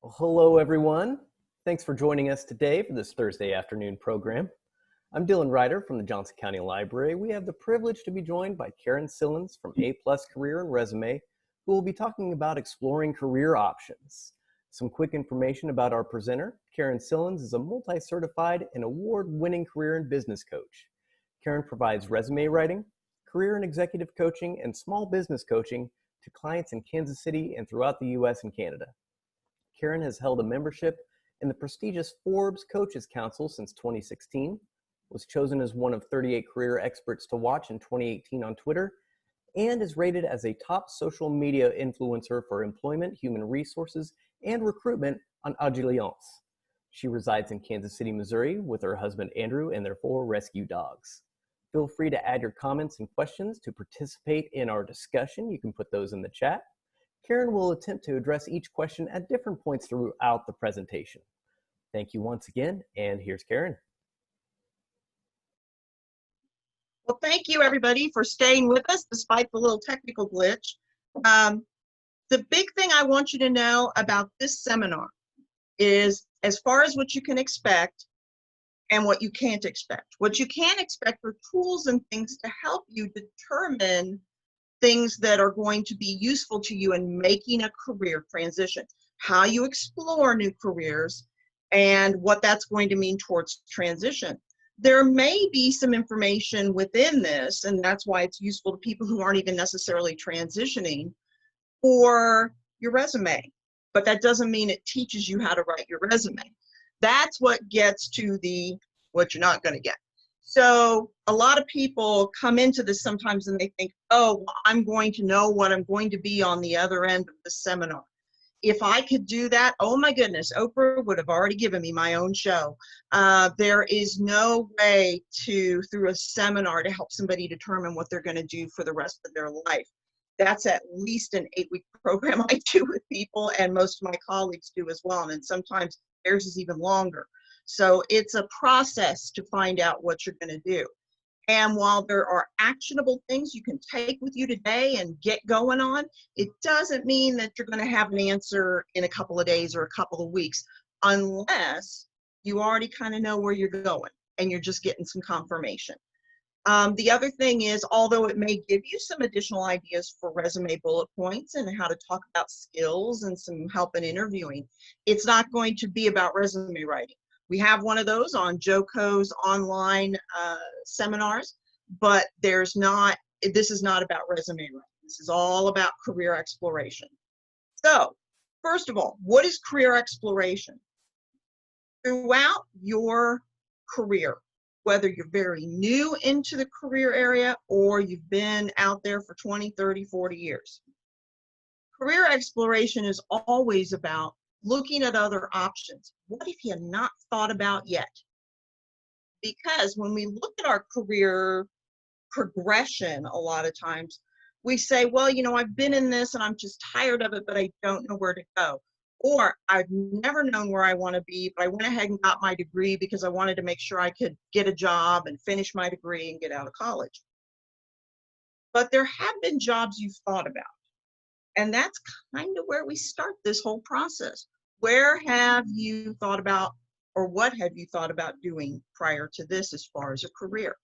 Well, hello, everyone. Thanks for joining us today for this Thursday afternoon program. I'm Dylan Ryder from the Johnson County Library. We have the privilege to be joined by Karen Sillens from A+ Career and Resume, who will be talking about exploring career options. Some quick information about our presenter. Karen Sillens is a multi-certified and award-winning career and business coach. Karen provides resume writing, career and executive coaching, and small business coaching to clients in Kansas City and throughout the U.S. and Canada. Karen has held a membership in the prestigious Forbes Coaches Council since 2016, was chosen as one of 38 career experts to watch in 2018 on Twitter, and is rated as a top social media influencer for employment, human resources, and recruitment on Agilance. She resides in Kansas City, Missouri with her husband Andrew and their 4 rescue dogs. Feel free to add your comments and questions to participate in our discussion. You can put those in the chat. Karen will attempt to address each question at different points throughout the presentation. Thank you once again, and here's Karen. Well, thank you everybody for staying with us despite the little technical glitch. The big thing I want you to know about this seminar is as far as what you can expect and what you can't expect. What you can expect are tools and things to help you determine things that are going to be useful to you in making a career transition, how you explore new careers, and what that's going to mean towards transition. There may be some information within this, and that's why it's useful to people who aren't even necessarily transitioning, for your resume. But that doesn't mean it teaches you how to write your resume. That's what gets to the what you're not going to get. So a lot of people come into this sometimes and they think, oh, well, I'm going to know what I'm going to be on the other end of the seminar. If I could do that, oh my goodness, Oprah would have already given me my own show. There is no way to, through a seminar, to help somebody determine what they're going to do for the rest of their life. That's at least an 8-week program I do with people, and most of my colleagues do as well, and sometimes theirs is even longer. So it's a process to find out what you're going to do. And while there are actionable things you can take with you today and get going on, it doesn't mean that you're going to have an answer in a couple of days or a couple of weeks, unless you already kind of know where you're going and you're just getting some confirmation. The other thing is, although it may give you some additional ideas for resume bullet points and how to talk about skills and some help in interviewing, it's not going to be about resume writing. We have one of those on JoCo's online seminars, but this is not about resume writing. This is all about career exploration. So, first of all, what is career exploration? Throughout your career, whether you're very new into the career area or you've been out there for 20, 30, 40 years, career exploration is always about looking at other options. What have you not thought about yet? Because when we look at our career progression, a lot of times we say, well, you know, I've been in this and I'm just tired of it, but I don't know where to go. Or I've never known where I want to be, but I went ahead and got my degree because I wanted to make sure I could get a job and finish my degree and get out of college. But there have been jobs you've thought about. And that's kind of where we start this whole process. Where have you thought about, or what have you thought about doing prior to this as far as a career?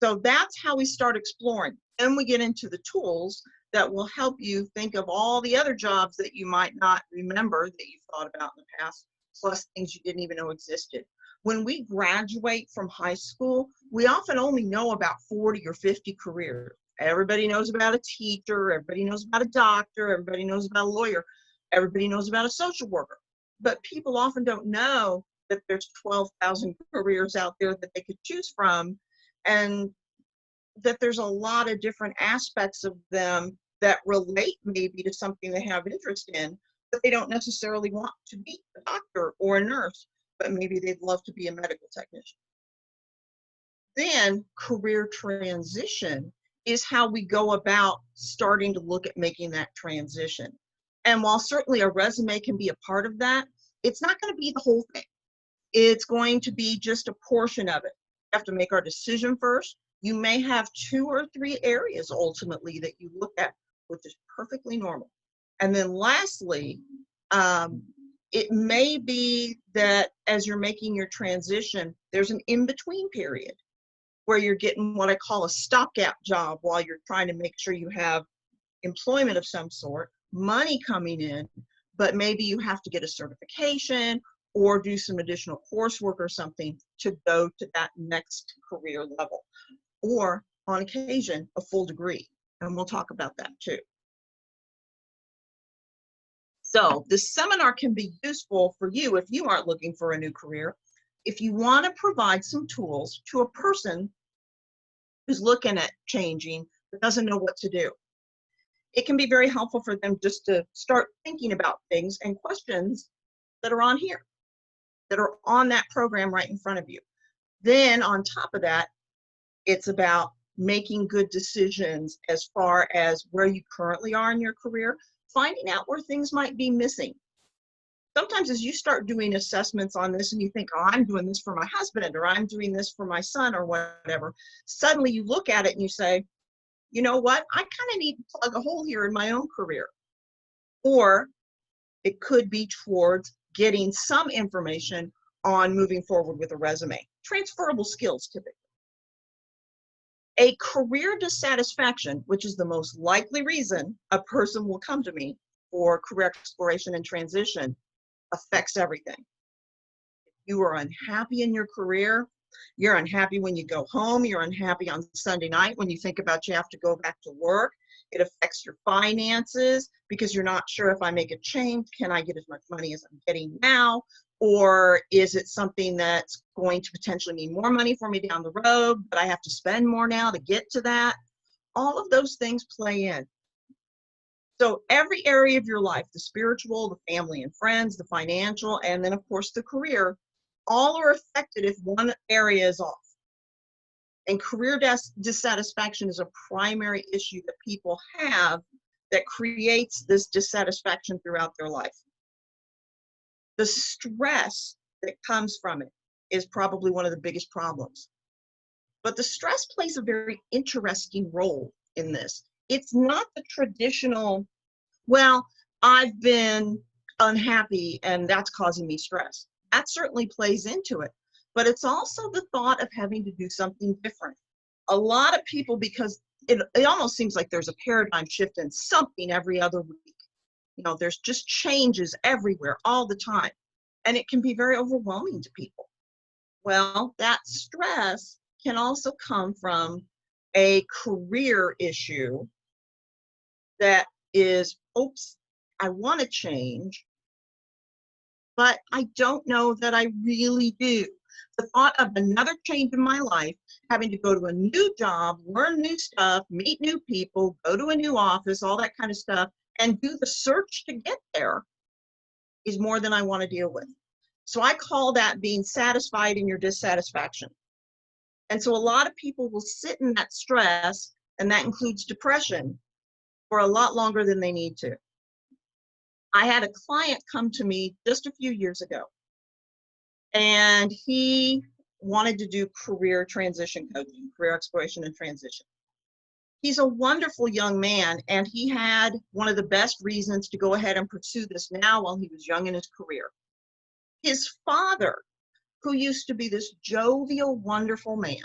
So that's how we start exploring. Then we get into the tools that will help you think of all the other jobs that you might not remember that you thought about in the past, plus things you didn't even know existed. When we graduate from high school, we often only know about 40 or 50 careers. Everybody knows about a teacher, everybody knows about a doctor, everybody knows about a lawyer, everybody knows about a social worker. But people often don't know that there's 12,000 careers out there that they could choose from, and that there's a lot of different aspects of them that relate maybe to something they have interest in, but they don't necessarily want to be a doctor or a nurse, but maybe they'd love to be a medical technician. Then career transition is how we go about starting to look at making that transition. And while certainly a resume can be a part of that, it's not going to be the whole thing. It's going to be just a portion of it. We have to make our decision first. You may have 2 or 3 areas ultimately that you look at, which is perfectly normal. And then lastly, It may be that as you're making your transition, there's an in-between period where you're getting what I call a stopgap job while you're trying to make sure you have employment of some sort, money coming in, but maybe you have to get a certification or do some additional coursework or something to go to that next career level, or on occasion, a full degree. And we'll talk about that too. So this seminar can be useful for you if you aren't looking for a new career, if you want to provide some tools to a person who's looking at changing but doesn't know what to do. It can be very helpful for them just to start thinking about things and questions that are on here, that are on that program right in front of you. Then on top of that, it's about making good decisions as far as where you currently are in your career, finding out where things might be missing. Sometimes as you start doing assessments on this and you think, oh, I'm doing this for my husband, or I'm doing this for my son, or whatever, suddenly you look at it and you say, you know what, I kind of need to plug a hole here in my own career. Or it could be towards getting some information on moving forward with a resume. Transferable skills, typically. A career dissatisfaction, which is the most likely reason a person will come to me for career exploration and transition, affects everything. If you are unhappy in your career, you're unhappy when you go home, you're unhappy on Sunday night when you think about you have to go back to work. It affects your finances because you're not sure, if I make a change, can I get as much money as I'm getting now? Or is it something that's going to potentially mean more money for me down the road, but I have to spend more now to get to that? All of those things play in. So every area of your life, the spiritual, the family and friends, the financial, and then of course the career, all are affected if one area is off. And career dissatisfaction is a primary issue that people have that creates this dissatisfaction throughout their life. The stress that comes from it is probably one of the biggest problems. But the stress plays a very interesting role in this. It's not the traditional, well, I've been unhappy and that's causing me stress. That certainly plays into it. But it's also the thought of having to do something different. A lot of people, because it almost seems like there's a paradigm shift in something every other week. You know, there's just changes everywhere all the time. And it can be very overwhelming to people. Well, that stress can also come from a career issue that is, oops, I want to change, but I don't know that I really do. The thought of another change in my life, having to go to a new job, learn new stuff, meet new people, go to a new office, all that kind of stuff, and do the search to get there is more than I want to deal with. So I call that being satisfied in your dissatisfaction. And so a lot of people will sit in that stress, and that includes depression, for a lot longer than they need to. I had a client come to me just a few years ago, and he wanted to do career transition coaching, career exploration and transition. He's a wonderful young man, and he had one of the best reasons to go ahead and pursue this now while he was young in his career. His father, who used to be this jovial, wonderful man,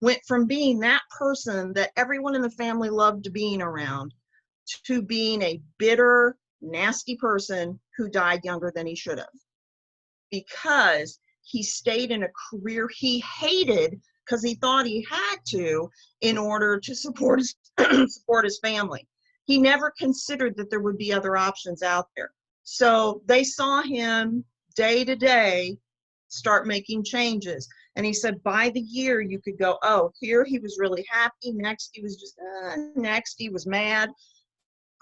went from being that person that everyone in the family loved being around to being a bitter, nasty person who died younger than he should have, because he stayed in a career he hated because he thought he had to in order to support his family. He never considered that there would be other options out there. So they saw him day to day start making changes. And he said by the year you could go, oh, here he was really happy. Next he was just, next he was mad.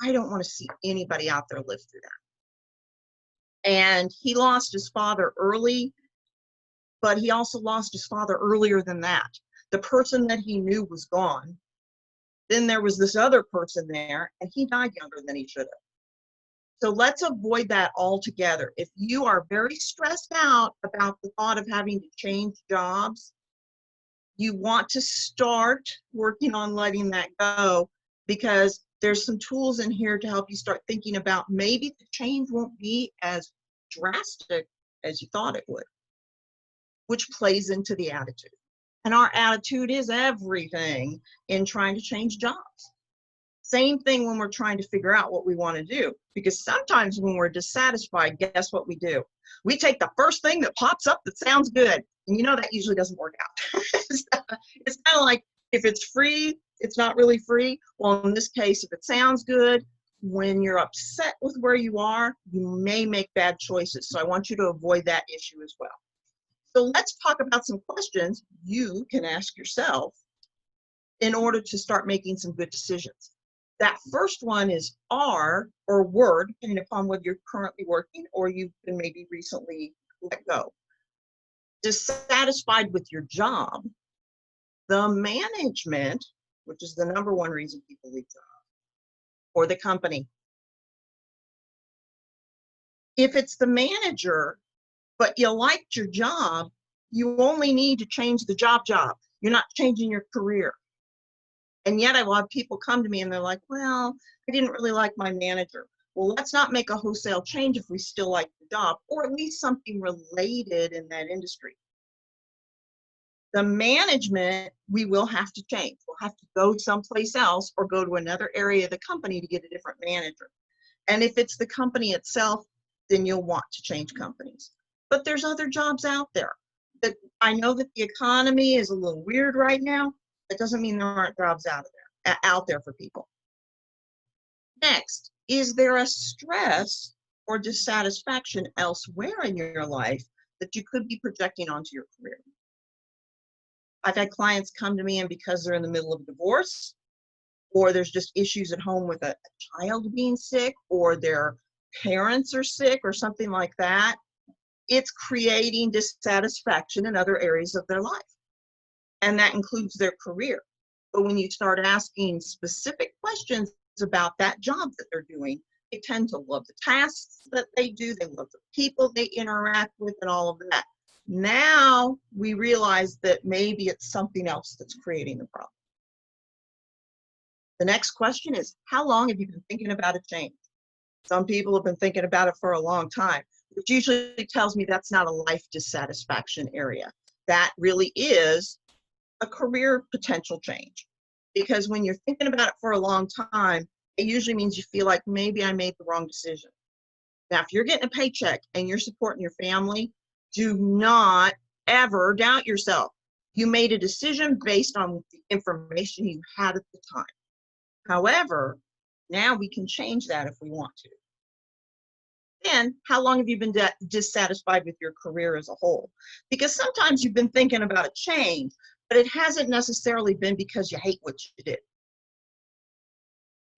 I don't want to see anybody out there live through that. And he lost his father early, but he also lost his father earlier than that. The person that he knew was gone. Then there was this other person there, and he died younger than he should have. So let's avoid that altogether. If you are very stressed out about the thought of having to change jobs, you want to start working on letting that go, because there's some tools in here to help you start thinking about maybe the change won't be as drastic as you thought it would, which plays into the attitude. And our attitude is everything in trying to change jobs. Same thing when we're trying to figure out what we want to do, because sometimes when we're dissatisfied, guess what we do? We take the first thing that pops up that sounds good. And you know that usually doesn't work out. It's kind of like if it's free, it's not really free. Well, in this case, if it sounds good, when you're upset with where you are, you may make bad choices. So I want you to avoid that issue as well. So let's talk about some questions you can ask yourself in order to start making some good decisions. That first one is are or were, depending upon whether you're currently working or you've been maybe recently let go. Dissatisfied with your job, the management, which is the number one reason people leave jobs, or the company. If it's the manager, but you liked your job, you only need to change the job. You're not changing your career. And yet I will have people come to me and they're like, well, I didn't really like my manager. Well, let's not make a wholesale change if we still like the job, or at least something related in that industry. The management, we will have to change. We'll have to go someplace else or go to another area of the company to get a different manager. And if it's the company itself, then you'll want to change companies. But there's other jobs out there. I know that the economy is a little weird right now. That doesn't mean there aren't jobs out there for people. Next, is there a stress or dissatisfaction elsewhere in your life that you could be projecting onto your career? I've had clients come to me and because they're in the middle of a divorce, or there's just issues at home with a child being sick, or their parents are sick or something like that, it's creating dissatisfaction in other areas of their life. And that includes their career. But when you start asking specific questions about that job that they're doing, they tend to love the tasks that they do, they love the people they interact with and all of that. Now we realize that maybe it's something else that's creating the problem. The next question is, how long have you been thinking about a change? Some people have been thinking about it for a long time, which usually tells me that's not a life dissatisfaction area. That really is a career potential change. Because when you're thinking about it for a long time, it usually means you feel like maybe I made the wrong decision. Now, if you're getting a paycheck and you're supporting your family, do not ever doubt yourself. You made a decision based on the information you had at the time. However, now we can change that if we want to. Then, how long have you been dissatisfied with your career as a whole? Because sometimes you've been thinking about a change, but it hasn't necessarily been because you hate what you did.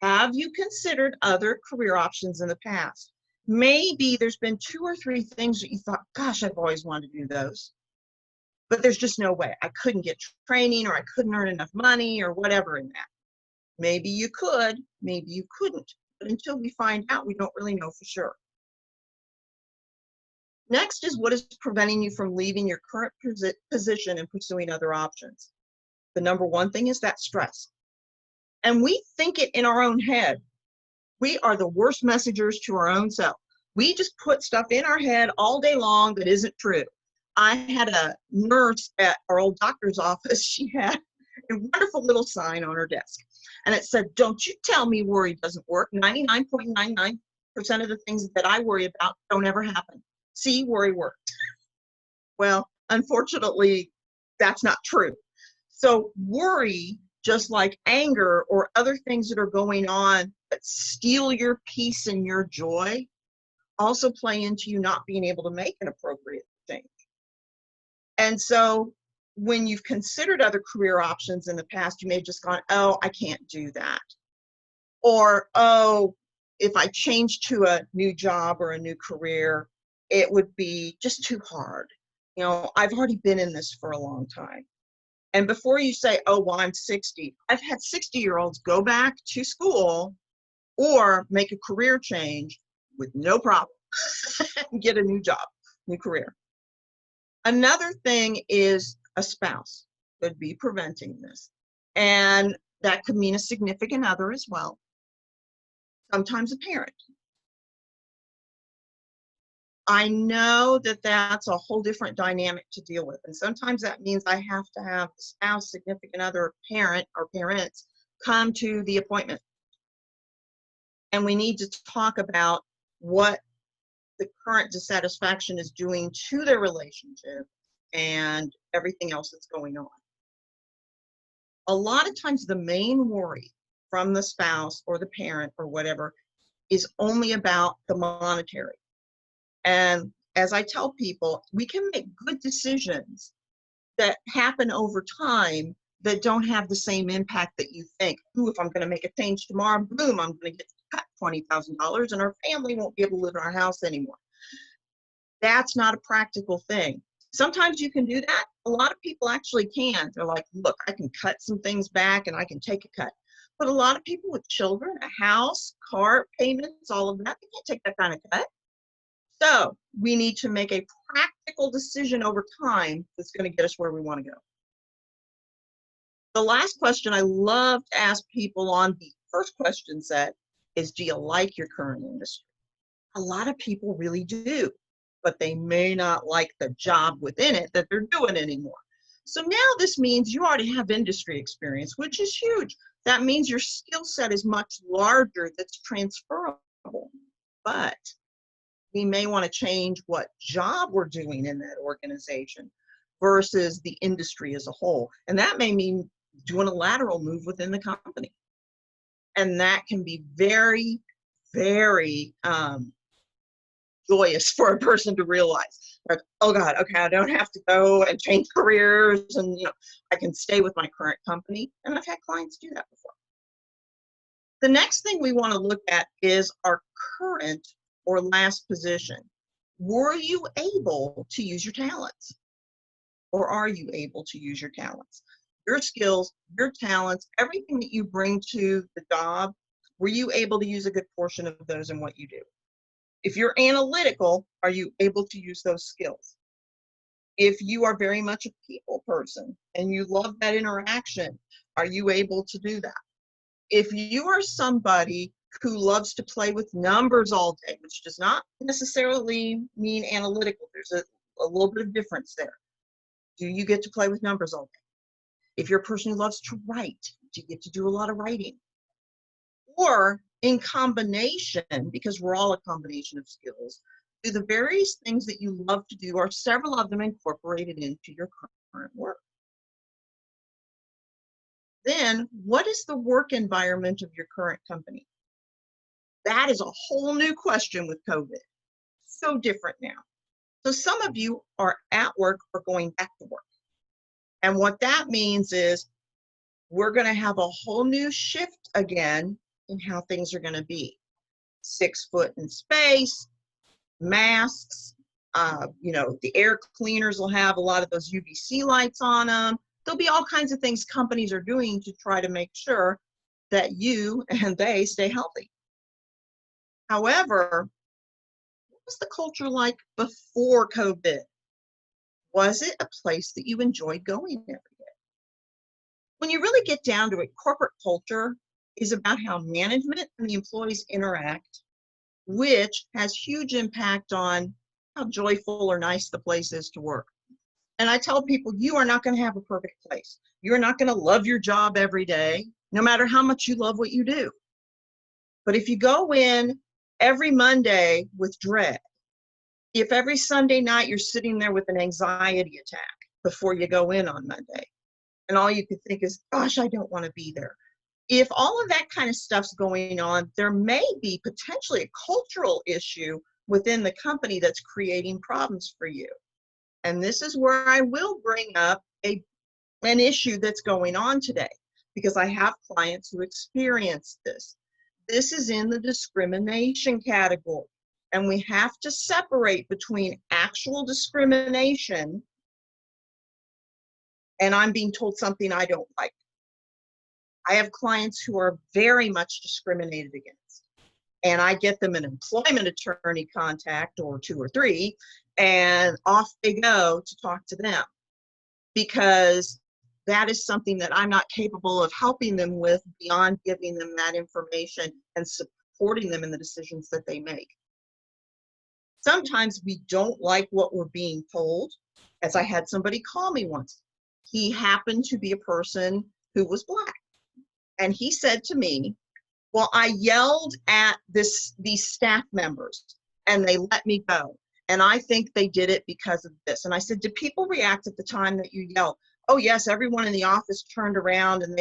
Have you considered other career options in the past? Maybe there's been 2 or 3 things that you thought, gosh, I've always wanted to do those. But there's just no way. I couldn't get training, or I couldn't earn enough money, or whatever in that. Maybe you could, maybe you couldn't. But until we find out, we don't really know for sure. Next is, what is preventing you from leaving your current position and pursuing other options? The number one thing is that stress. And we think it in our own head. We are the worst messengers to our own self. We just put stuff in our head all day long that isn't true. I had a nurse at our old doctor's office. She had a wonderful little sign on her desk. And it said, don't you tell me worry doesn't work. 99.99% of the things that I worry about don't ever happen. See, worry worked. Well, unfortunately, that's not true. So worry, just like anger or other things that are going on that steal your peace and your joy, also play into you not being able to make an appropriate change. And so when you've considered other career options in the past, you may have just gone, oh, I can't do that. Or, oh, if I change to a new job or a new career, it would be just too hard. You know, I've already been in this for a long time. And before you say, oh, well, I'm 60, I've had 60-year-olds go back to school or make a career change with no problem and get a new job, new career. Another thing is a spouse could be preventing this. And that could mean a significant other as well. sometimes a parent. I know that that's a whole different dynamic to deal with. And sometimes that means I have to have the spouse, significant other, parent, or parents come to the appointment. And we need to talk about what the current dissatisfaction is doing to their relationship and everything else that's going on. A lot of times the main worry from the spouse or the parent or whatever is only about the monetary. And as I tell people, we can make good decisions that happen over time that don't have the same impact that you think. Ooh, if I'm going to make a change tomorrow, boom, I'm going to get cut $20,000 and our family won't be able to live in our house anymore. That's not a practical thing. Sometimes you can do that. A lot of people actually can. They're like, look, I can cut some things back and I can take a cut. But a lot of people with children, a house, car payments, all of that, they can't take that kind of cut. So we need to make a practical decision over time that's going to get us where we want to go. The last question I love to ask people on the first question set is, do you like your current industry? A lot of people really do, but they may not like the job within it that they're doing anymore. So now this means you already have industry experience, which is huge. That means your skill set is much larger that's transferable. But we may want to change what job we're doing in that organization versus the industry as a whole. And that may mean doing a lateral move within the company. And that can be very, very joyous for a person to realize. Like, oh God, okay, I don't have to go and change careers, and I can stay with my current company. And I've had clients do that before. The next thing we want to look at is our current or last position. Were you able to use your talents? Or are you able to use your talents? Your skills, your talents, everything that you bring to the job, were you able to use a good portion of those in what you do? If you're analytical, are you able to use those skills? If you are very much a people person and you love that interaction, are you able to do that? If you are somebody who loves to play with numbers all day, which does not necessarily mean analytical, there's a little bit of difference there. Do you get to play with numbers all day? If you're a person who loves to write, do you get to do a lot of writing? Or in combination, because we're all a combination of skills, do the various things that you love to do, are several of them incorporated into your current work? Then, what is the work environment of your current company? That is a whole new question with COVID. So different now. So some of you are at work or going back to work. And what that means is we're going to have a whole new shift again in how things are going to be. 6 foot in space, masks, the air cleaners will have a lot of those UVC lights on them. There'll be all kinds of things companies are doing to try to make sure that you and they stay healthy. However, what was the culture like before COVID? Was it a place that you enjoyed going every day? When you really get down to it, corporate culture is about how management and the employees interact, which has huge impact on how joyful or nice the place is to work. And I tell people, you are not going to have a perfect place. You're not going to love your job every day, no matter how much you love what you do. But if you go in every Monday with dread, if every Sunday night you're sitting there with an anxiety attack before you go in on Monday, and all you could think is, gosh, I don't want to be there. If all of that kind of stuff's going on, there may be potentially a cultural issue within the company that's creating problems for you. And this is where I will bring up an issue that's going on today, because I have clients who experience this. This is in the discrimination category. And we have to separate between actual discrimination and I'm being told something I don't like. I have clients who are very much discriminated against, and I get them an employment attorney contact or 2 or 3, and off they go to talk to them, because that is something that I'm not capable of helping them with beyond giving them that information and supporting them in the decisions that they make. Sometimes we don't like what we're being told. As I had somebody call me once. He happened to be a person who was Black. And he said to me, well, I yelled at these staff members and they let me go. And I think they did it because of this. And I said, did people react at the time that you yelled? Oh, yes, everyone in the office turned around and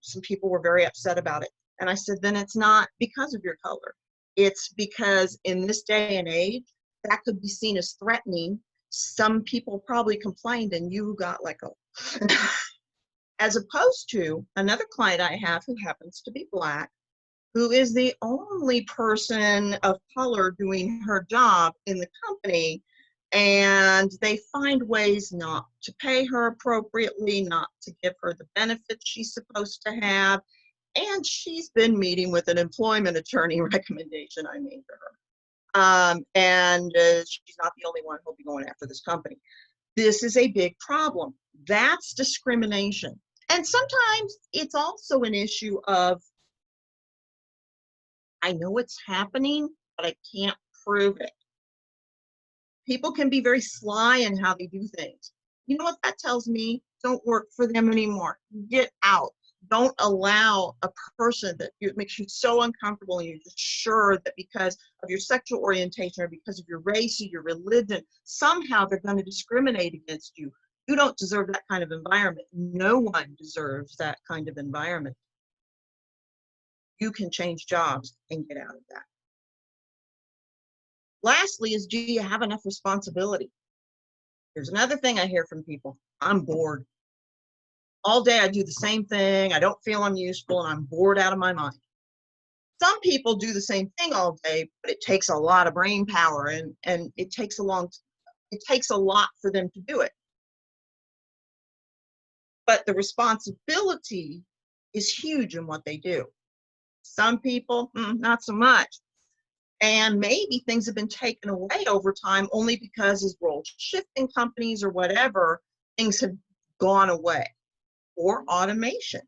some people were very upset about it. And I said, then it's not because of your color. It's because in this day and age, that could be seen as threatening. Some people probably complained and you got let go. As opposed to another client I have who happens to be Black, who is the only person of color doing her job in the company, and they find ways not to pay her appropriately, not to give her the benefits she's supposed to have, and she's been meeting with an employment attorney recommendation I made to her. And she's not the only one who'll be going after this company. This is a big problem. That's discrimination. And sometimes it's also an issue of, I know it's happening, but I can't prove it. People can be very sly in how they do things. You know what that tells me? Don't work for them anymore. Get out. Don't allow a person that makes you so uncomfortable and you're just sure that because of your sexual orientation or because of your race or your religion, somehow they're going to discriminate against you. You don't deserve that kind of environment. No one deserves that kind of environment. You can change jobs and get out of that. Lastly is, do you have enough responsibility? Here's another thing I hear from people. I'm bored. All day I do the same thing. I don't feel I'm useful and I'm bored out of my mind. Some people do the same thing all day, but it takes a lot of brain power and it takes a lot for them to do it. But the responsibility is huge in what they do. Some people, not so much. And maybe things have been taken away over time only because as roles shift in companies or whatever, things have gone away. Or automation.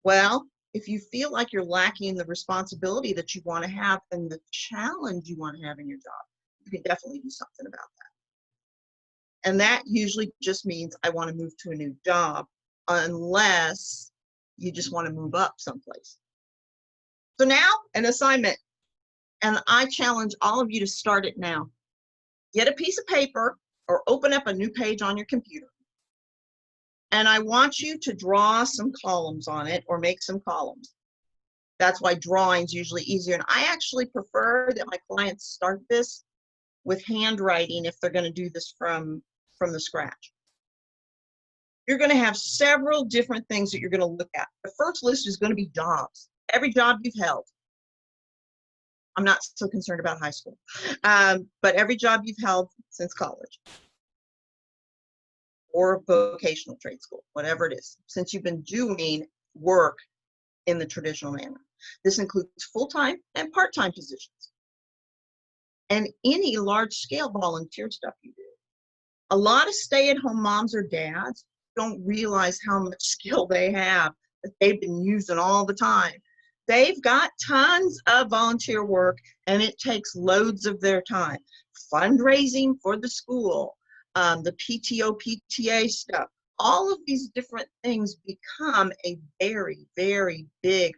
Well, if you feel like you're lacking the responsibility that you want to have and the challenge you want to have in your job, you can definitely do something about that. And that usually just means I want to move to a new job, unless you just want to move up someplace. So now, an assignment. And I challenge all of you to start it now. Get a piece of paper or open up a new page on your computer. And I want you to draw some columns on it or make some columns. That's why drawing's usually easier. And I actually prefer that my clients start this with handwriting if they're going to do this from the scratch. You're going to have several different things that you're going to look at. The first list is going to be jobs. Every job you've held. I'm not so concerned about high school, but every job you've held since college or vocational trade school, whatever it is, since you've been doing work in the traditional manner. This includes full-time and part-time positions and any large-scale volunteer stuff you do. A lot of stay-at-home moms or dads don't realize how much skill they have that they've been using all the time. They've got tons of volunteer work and it takes loads of their time. Fundraising for the school, the PTO, PTA stuff, all of these different things become a very, very big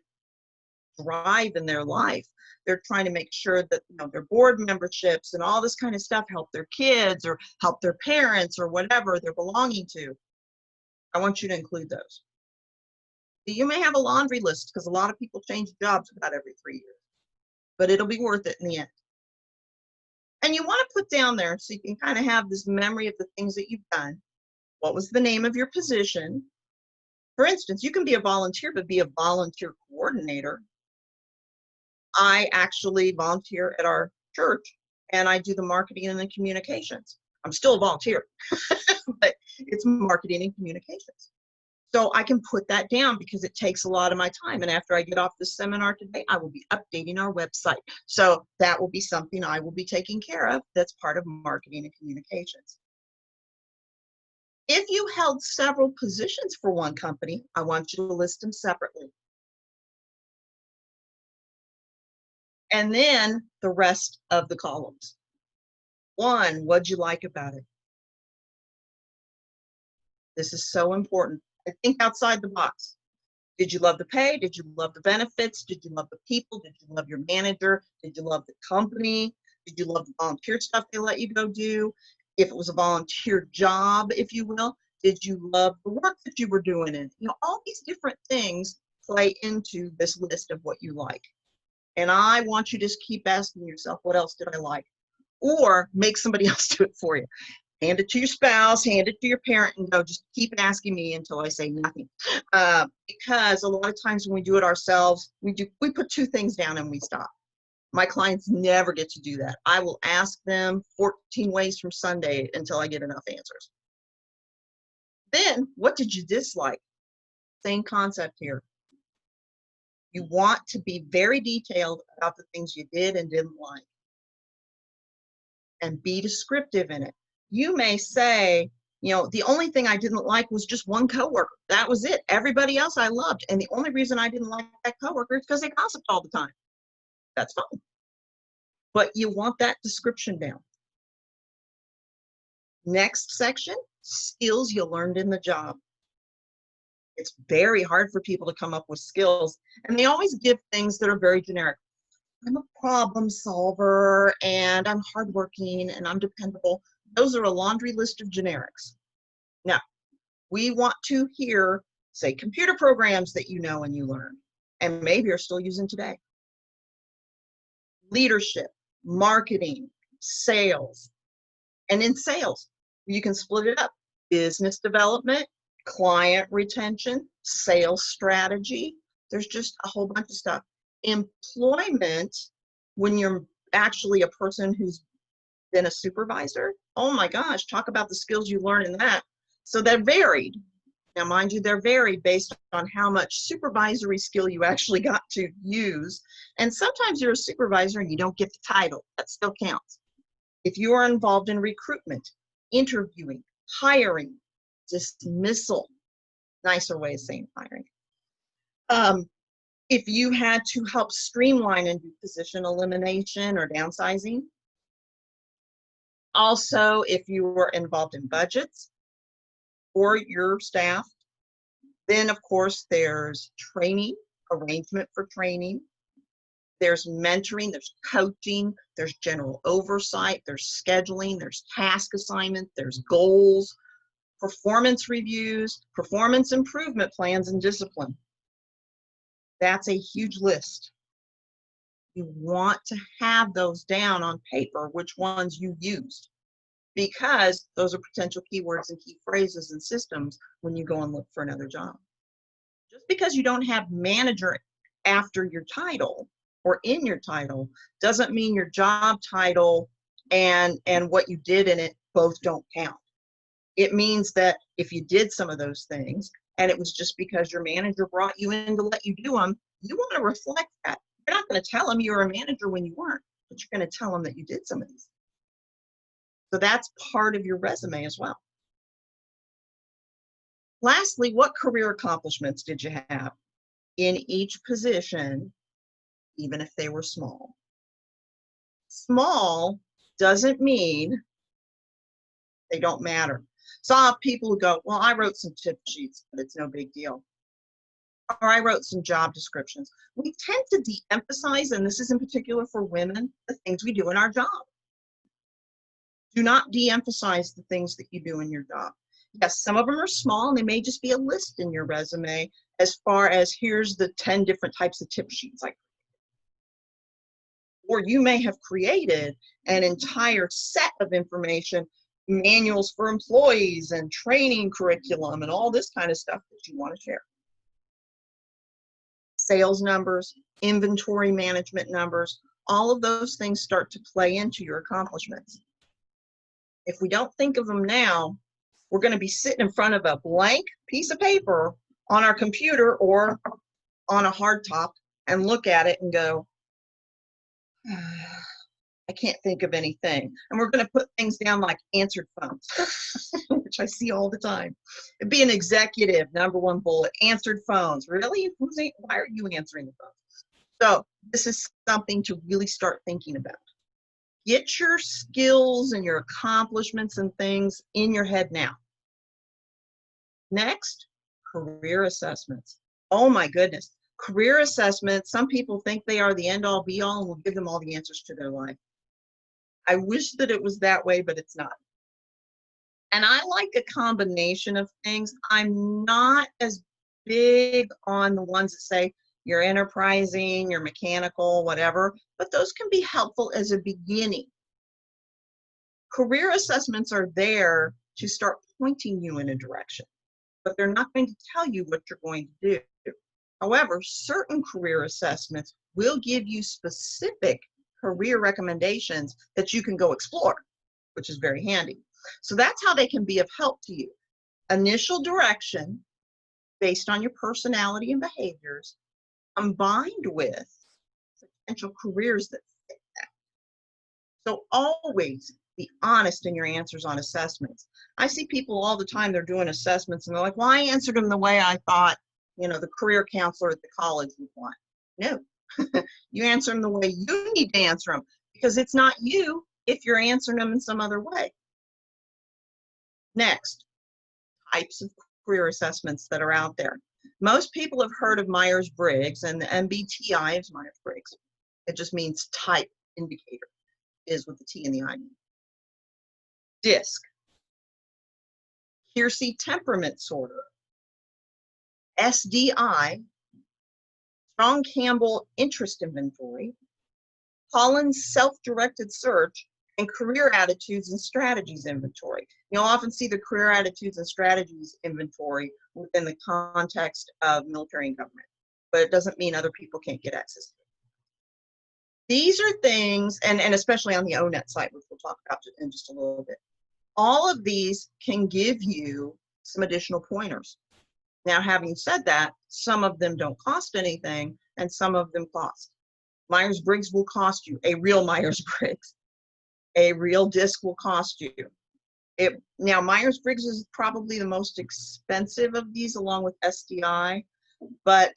drive in their life. They're trying to make sure that their board memberships and all this kind of stuff help their kids or help their parents or whatever they're belonging to. I want you to include those. You may have a laundry list because a lot of people change jobs about every 3 years, but it'll be worth it in the end. And you want to put down there so you can kind of have this memory of the things that you've done. What was the name of your position? For instance, you can be a volunteer, but be a volunteer coordinator. I actually volunteer at our church and I do the marketing and the communications. I'm still a volunteer, but it's marketing and communications. So I can put that down because it takes a lot of my time. And after I get off this seminar today, I will be updating our website. So that will be something I will be taking care of. That's part of marketing and communications. If you held several positions for one company, I want you to list them separately. And then the rest of the columns. 1, what'd you like about it? This is so important. I think outside the box. Did you love the pay? Did you love the benefits? Did you love the people? Did you love your manager? Did you love the company? Did you love the volunteer stuff they let you go do? If it was a volunteer job, if you will, did you love the work that you were doing? And all these different things play into this list of what you like. And I want you to just keep asking yourself, what else did I like? Or make somebody else do it for you. Hand it to your spouse, hand it to your parent, and go, just keep asking me until I say nothing. Because a lot of times when we do it ourselves, we put 2 things down and we stop. My clients never get to do that. I will ask them 14 ways from Sunday until I get enough answers. Then, what did you dislike? Same concept here. You want to be very detailed about the things you did and didn't like. And be descriptive in it. You may say, the only thing I didn't like was just one coworker. That was it. Everybody else I loved. And the only reason I didn't like that coworker is because they gossiped all the time. That's fine. But you want that description down. Next section, skills you learned in the job. It's very hard for people to come up with skills. And they always give things that are very generic. I'm a problem solver, and I'm hardworking, and I'm dependable. Those are a laundry list of generics. Now, we want to hear, say, computer programs that you know and you learn, and maybe are still using today. Leadership, marketing, sales. And in sales, you can split it up. Business development, client retention, sales strategy. There's just a whole bunch of stuff. Employment, when you're actually a person who's been a supervisor, oh my gosh, talk about the skills you learn in that. So they're varied. Now, mind you, they're varied based on how much supervisory skill you actually got to use. And sometimes you're a supervisor and you don't get the title. That still counts. If you are involved in recruitment, interviewing, hiring, dismissal, nicer way of saying hiring. If you had to help streamline and do position elimination or downsizing. Also, if you were involved in budgets for your staff. Then, of course, there's training, arrangement for training. There's mentoring, there's coaching, there's general oversight, there's scheduling, there's task assignment, there's goals, performance reviews, performance improvement plans, and discipline. That's a huge list. You want to have those down on paper, which ones you used, because those are potential keywords and key phrases and systems when you go and look for another job. Just because you don't have manager after your title or in your title doesn't mean your job title and what you did in it both don't count. It means that if you did some of those things and it was just because your manager brought you in to let you do them, you want to reflect that. You're not going to tell them you're a manager when you weren't, but you're going to tell them that you did some of these. So that's part of your resume as well. Lastly, what career accomplishments did you have in each position, even if they were small? Small doesn't mean they don't matter. Saw people who go, well, I wrote some tip sheets, but it's no big deal. Or I wrote some job descriptions. We tend to de-emphasize, and this is in particular for women, the things we do in our job. Do not de-emphasize the things that you do in your job. Yes, some of them are small, and they may just be a list in your resume as far as here's the 10 different types of tip sheets. Or you may have created an entire set of information, manuals for employees and training curriculum and all this kind of stuff that you want to share. Sales numbers, inventory management numbers, all of those things start to play into your accomplishments. If we don't think of them now, we're going to be sitting in front of a blank piece of paper on our computer or on a hard top and look at it and go, I can't think of anything. And we're going to put things down like answered phones, which I see all the time. It'd be an executive, number one bullet, answered phones. Really? Why are you answering the phone? So this is something to really start thinking about. Get your skills and your accomplishments and things in your head now. Next, career assessments. Oh my goodness. Career assessments, some people think they are the end all be all and will give them all the answers to their life. I wish that it was that way, but it's not. And I like a combination of things. I'm not as big on the ones that say you're enterprising, you're mechanical, whatever, but those can be helpful as a beginning. Career assessments are there to start pointing you in a direction, but they're not going to tell you what you're going to do. However, certain career assessments will give you specific career recommendations that you can go explore, which is very handy. So that's how they can be of help to you. Initial direction based on your personality and behaviors, combined with potential careers that fit that. So always be honest in your answers on assessments. I see people all the time, they're doing assessments and they're like, well, I answered them the way I thought, the career counselor at the college would want. No, you answer them the way you need to answer them, because it's not you if you're answering them in some other way. Next, types of career assessments that are out there. Most people have heard of Myers-Briggs, and the MBTI is Myers-Briggs. It just means type indicator, is with the T and the I. DISC, Keirsey temperament sorter. SDI, Strong Campbell interest inventory. Collins self-directed search, and career attitudes and strategies inventory. You'll often see the career attitudes and strategies inventory within the context of military and government, but it doesn't mean other people can't get access to it. These are things, and especially on the ONET site, which we'll talk about in just a little bit. All of these can give you some additional pointers. Now, having said that, some of them don't cost anything, and some of them cost. Myers-Briggs will cost you, a real Myers-Briggs. A real DISC will cost you. Now, Myers-Briggs is probably the most expensive of these, along with SDI, but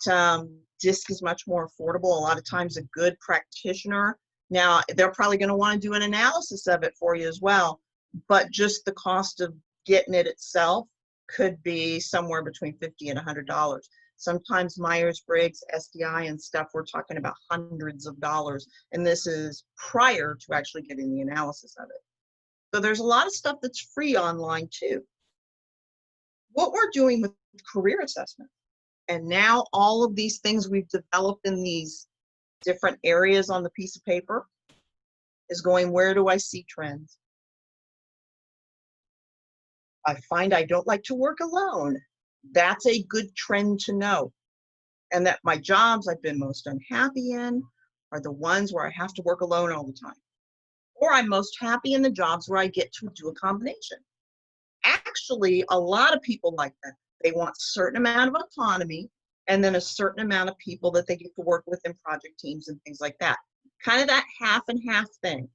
DISC is much more affordable. A lot of times a good practitioner, now they're probably going to want to do an analysis of it for you as well, but just the cost of getting it itself could be somewhere between $50 and $100. Sometimes Myers-Briggs, SDI, and stuff, we're talking about hundreds of dollars, and this is prior to actually getting the analysis of it. So there's a lot of stuff that's free online too. What we're doing with career assessment, and now all of these things we've developed in these different areas on the piece of paper, is going, where do I see trends? I find I don't like to work alone. That's a good trend to know. And that my jobs I've been most unhappy in are the ones where I have to work alone all the time. Or I'm most happy in the jobs where I get to do a combination. Actually, a lot of people like that. They want a certain amount of autonomy and then a certain amount of people that they get to work with in project teams and things like that. Kind of that half and half thing.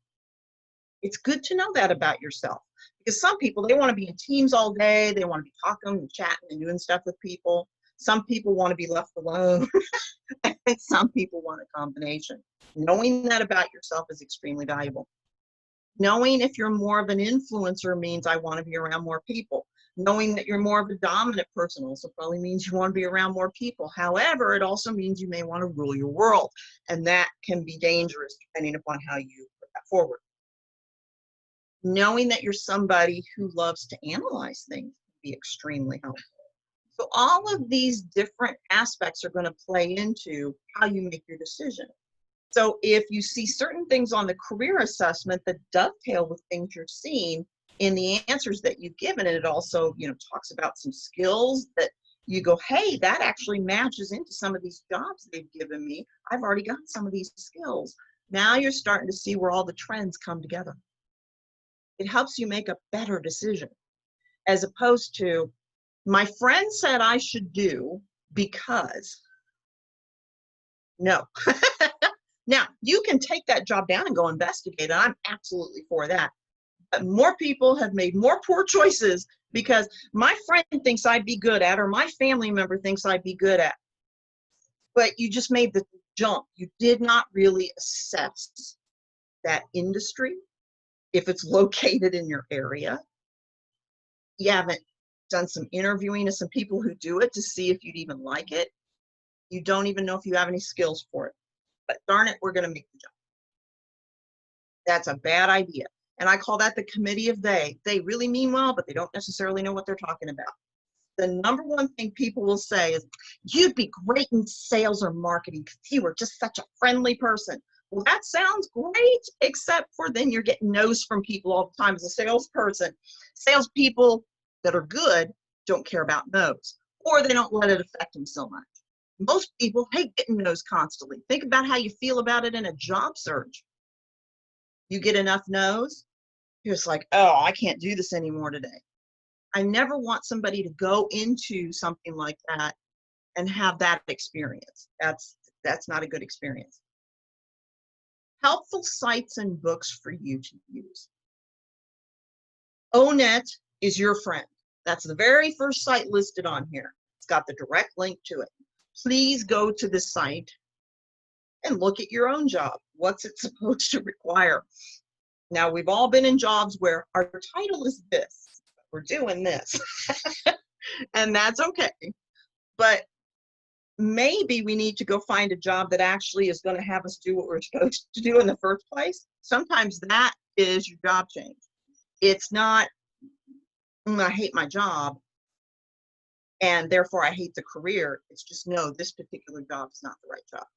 It's good to know that about yourself. Because some people, they want to be in teams all day. They want to be talking and chatting and doing stuff with people. Some people want to be left alone. And some people want a combination. Knowing that about yourself is extremely valuable. Knowing if you're more of an influencer means I want to be around more people. Knowing that you're more of a dominant person also probably means you want to be around more people. However, it also means you may want to rule your world. And that can be dangerous depending upon how you put that forward. Knowing that you're somebody who loves to analyze things can be extremely helpful. So all of these different aspects are going to play into how you make your decision. So if you see certain things on the career assessment that dovetail with things you're seeing in the answers that you've given, and it also, talks about some skills that you go, hey, that actually matches into some of these jobs they've given me. I've already got some of these skills. Now you're starting to see where all the trends come together. It helps you make a better decision, as opposed to, my friend said I should do because. No. Now, you can take that job down and go investigate it. I'm absolutely for that. But more people have made more poor choices because my friend thinks I'd be good at, or my family member thinks I'd be good at. But you just made the jump. You did not really assess that industry, if it's located in your area. You haven't done some interviewing of some people who do it to see if you'd even like it. You don't even know if you have any skills for it. But darn it, we're going to make the jump. That's a bad idea. And I call that the committee of they. They really mean well, but they don't necessarily know what they're talking about. The number one thing people will say is, you'd be great in sales or marketing because you were just such a friendly person. Well, that sounds great, except for then you're getting no's from people all the time as a salesperson. Salespeople that are good don't care about no's, or they don't let it affect them so much. Most people hate getting no's constantly. Think about how you feel about it in a job search. You get enough no's, you're just like, oh, I can't do this anymore today. I never want somebody to go into something like that and have that experience. That's not a good experience. Helpful sites and books for you to use. ONET is your friend. That's the very first site listed on here. It's got the direct link to it. Please go to this site and look at your own job. What's it supposed to require? Now, we've all been in jobs where our title is this. We're doing this. And that's okay. But maybe we need to go find a job that actually is going to have us do what we're supposed to do in the first place. Sometimes that is your job change. It's not, I hate my job and therefore I hate the career. It's just, no, this particular job is not the right job.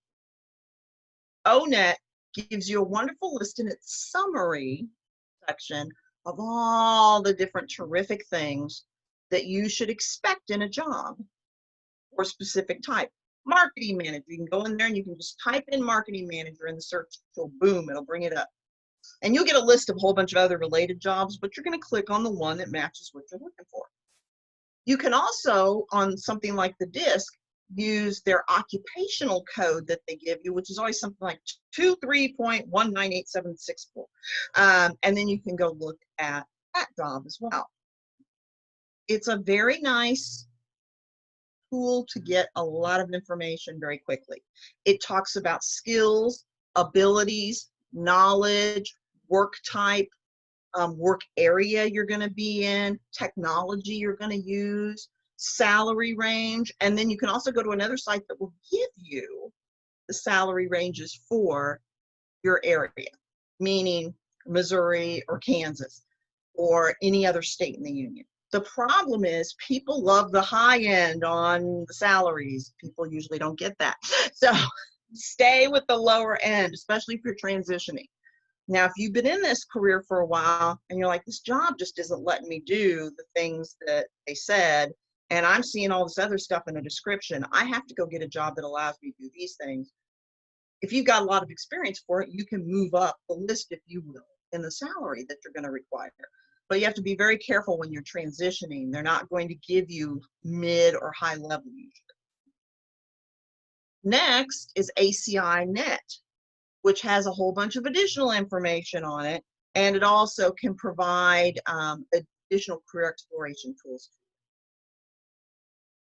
ONET gives you a wonderful list in its summary section of all the different terrific things that you should expect in a job or specific type. Marketing manager, you can go in there and you can just type in marketing manager in the search tool, boom, it'll bring it up. And you'll get a list of a whole bunch of other related jobs, but you're going to click on the one that matches what you're looking for. You can also, on something like the DISC, use their occupational code that they give you, which is always something like 23.19876. And then you can go look at that job as well. It's a very nice tool to get a lot of information very quickly. It talks about skills, abilities, knowledge, work type, work area you're going to be in, technology you're going to use, salary range, and then you can also go to another site that will give you the salary ranges for your area, meaning Missouri or Kansas or any other state in the union. The problem is people love the high end on the salaries. People usually don't get that. So stay with the lower end, especially if you're transitioning. Now, if you've been in this career for a while and you're like, this job just isn't letting me do the things that they said, and I'm seeing all this other stuff in the description, I have to go get a job that allows me to do these things. If you've got a lot of experience for it, you can move up the list, if you will, in the salary that you're going to require. But you have to be very careful when you're transitioning. They're not going to give you mid or high level usually. Next is ACI Net, which has a whole bunch of additional information on it. And it also can provide additional career exploration tools.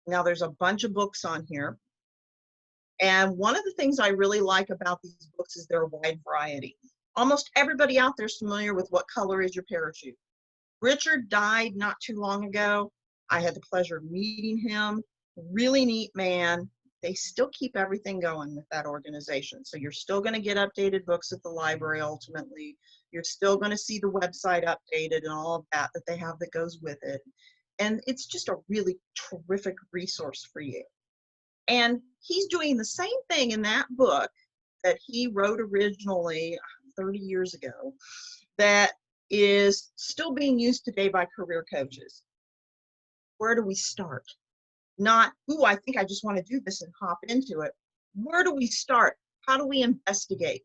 Now, there's a bunch of books on here. And one of the things I really like about these books is their wide variety. Almost everybody out there is familiar with What Color Is Your Parachute? Richard died not too long ago. I had the pleasure of meeting him. Really neat man. They still keep everything going with that organization. So you're still going to get updated books at the library ultimately. You're still going to see the website updated and all of that they have that goes with it. And it's just a really terrific resource for you. And he's doing the same thing in that book that he wrote originally 30 years ago that is still being used today by career coaches. Where do we start? Not, ooh, I think I just want to do this and hop into it. Where do we start? How do we investigate?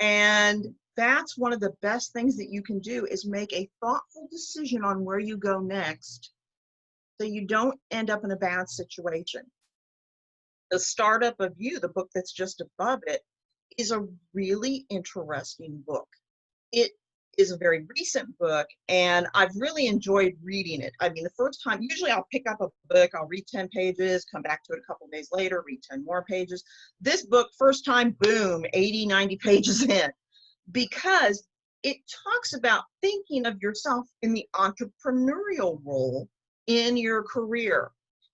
And that's one of the best things that you can do is make a thoughtful decision on where you go next so you don't end up in a bad situation. The Startup of You, the book that's just above it, is a really interesting book. It is a very recent book, and I've really enjoyed reading it. I mean, the first time, usually I'll pick up a book, I'll read 10 pages, come back to it a couple of days later, read 10 more pages. This book, first time, boom, 80, 90 pages in, because it talks about thinking of yourself in the entrepreneurial role in your career.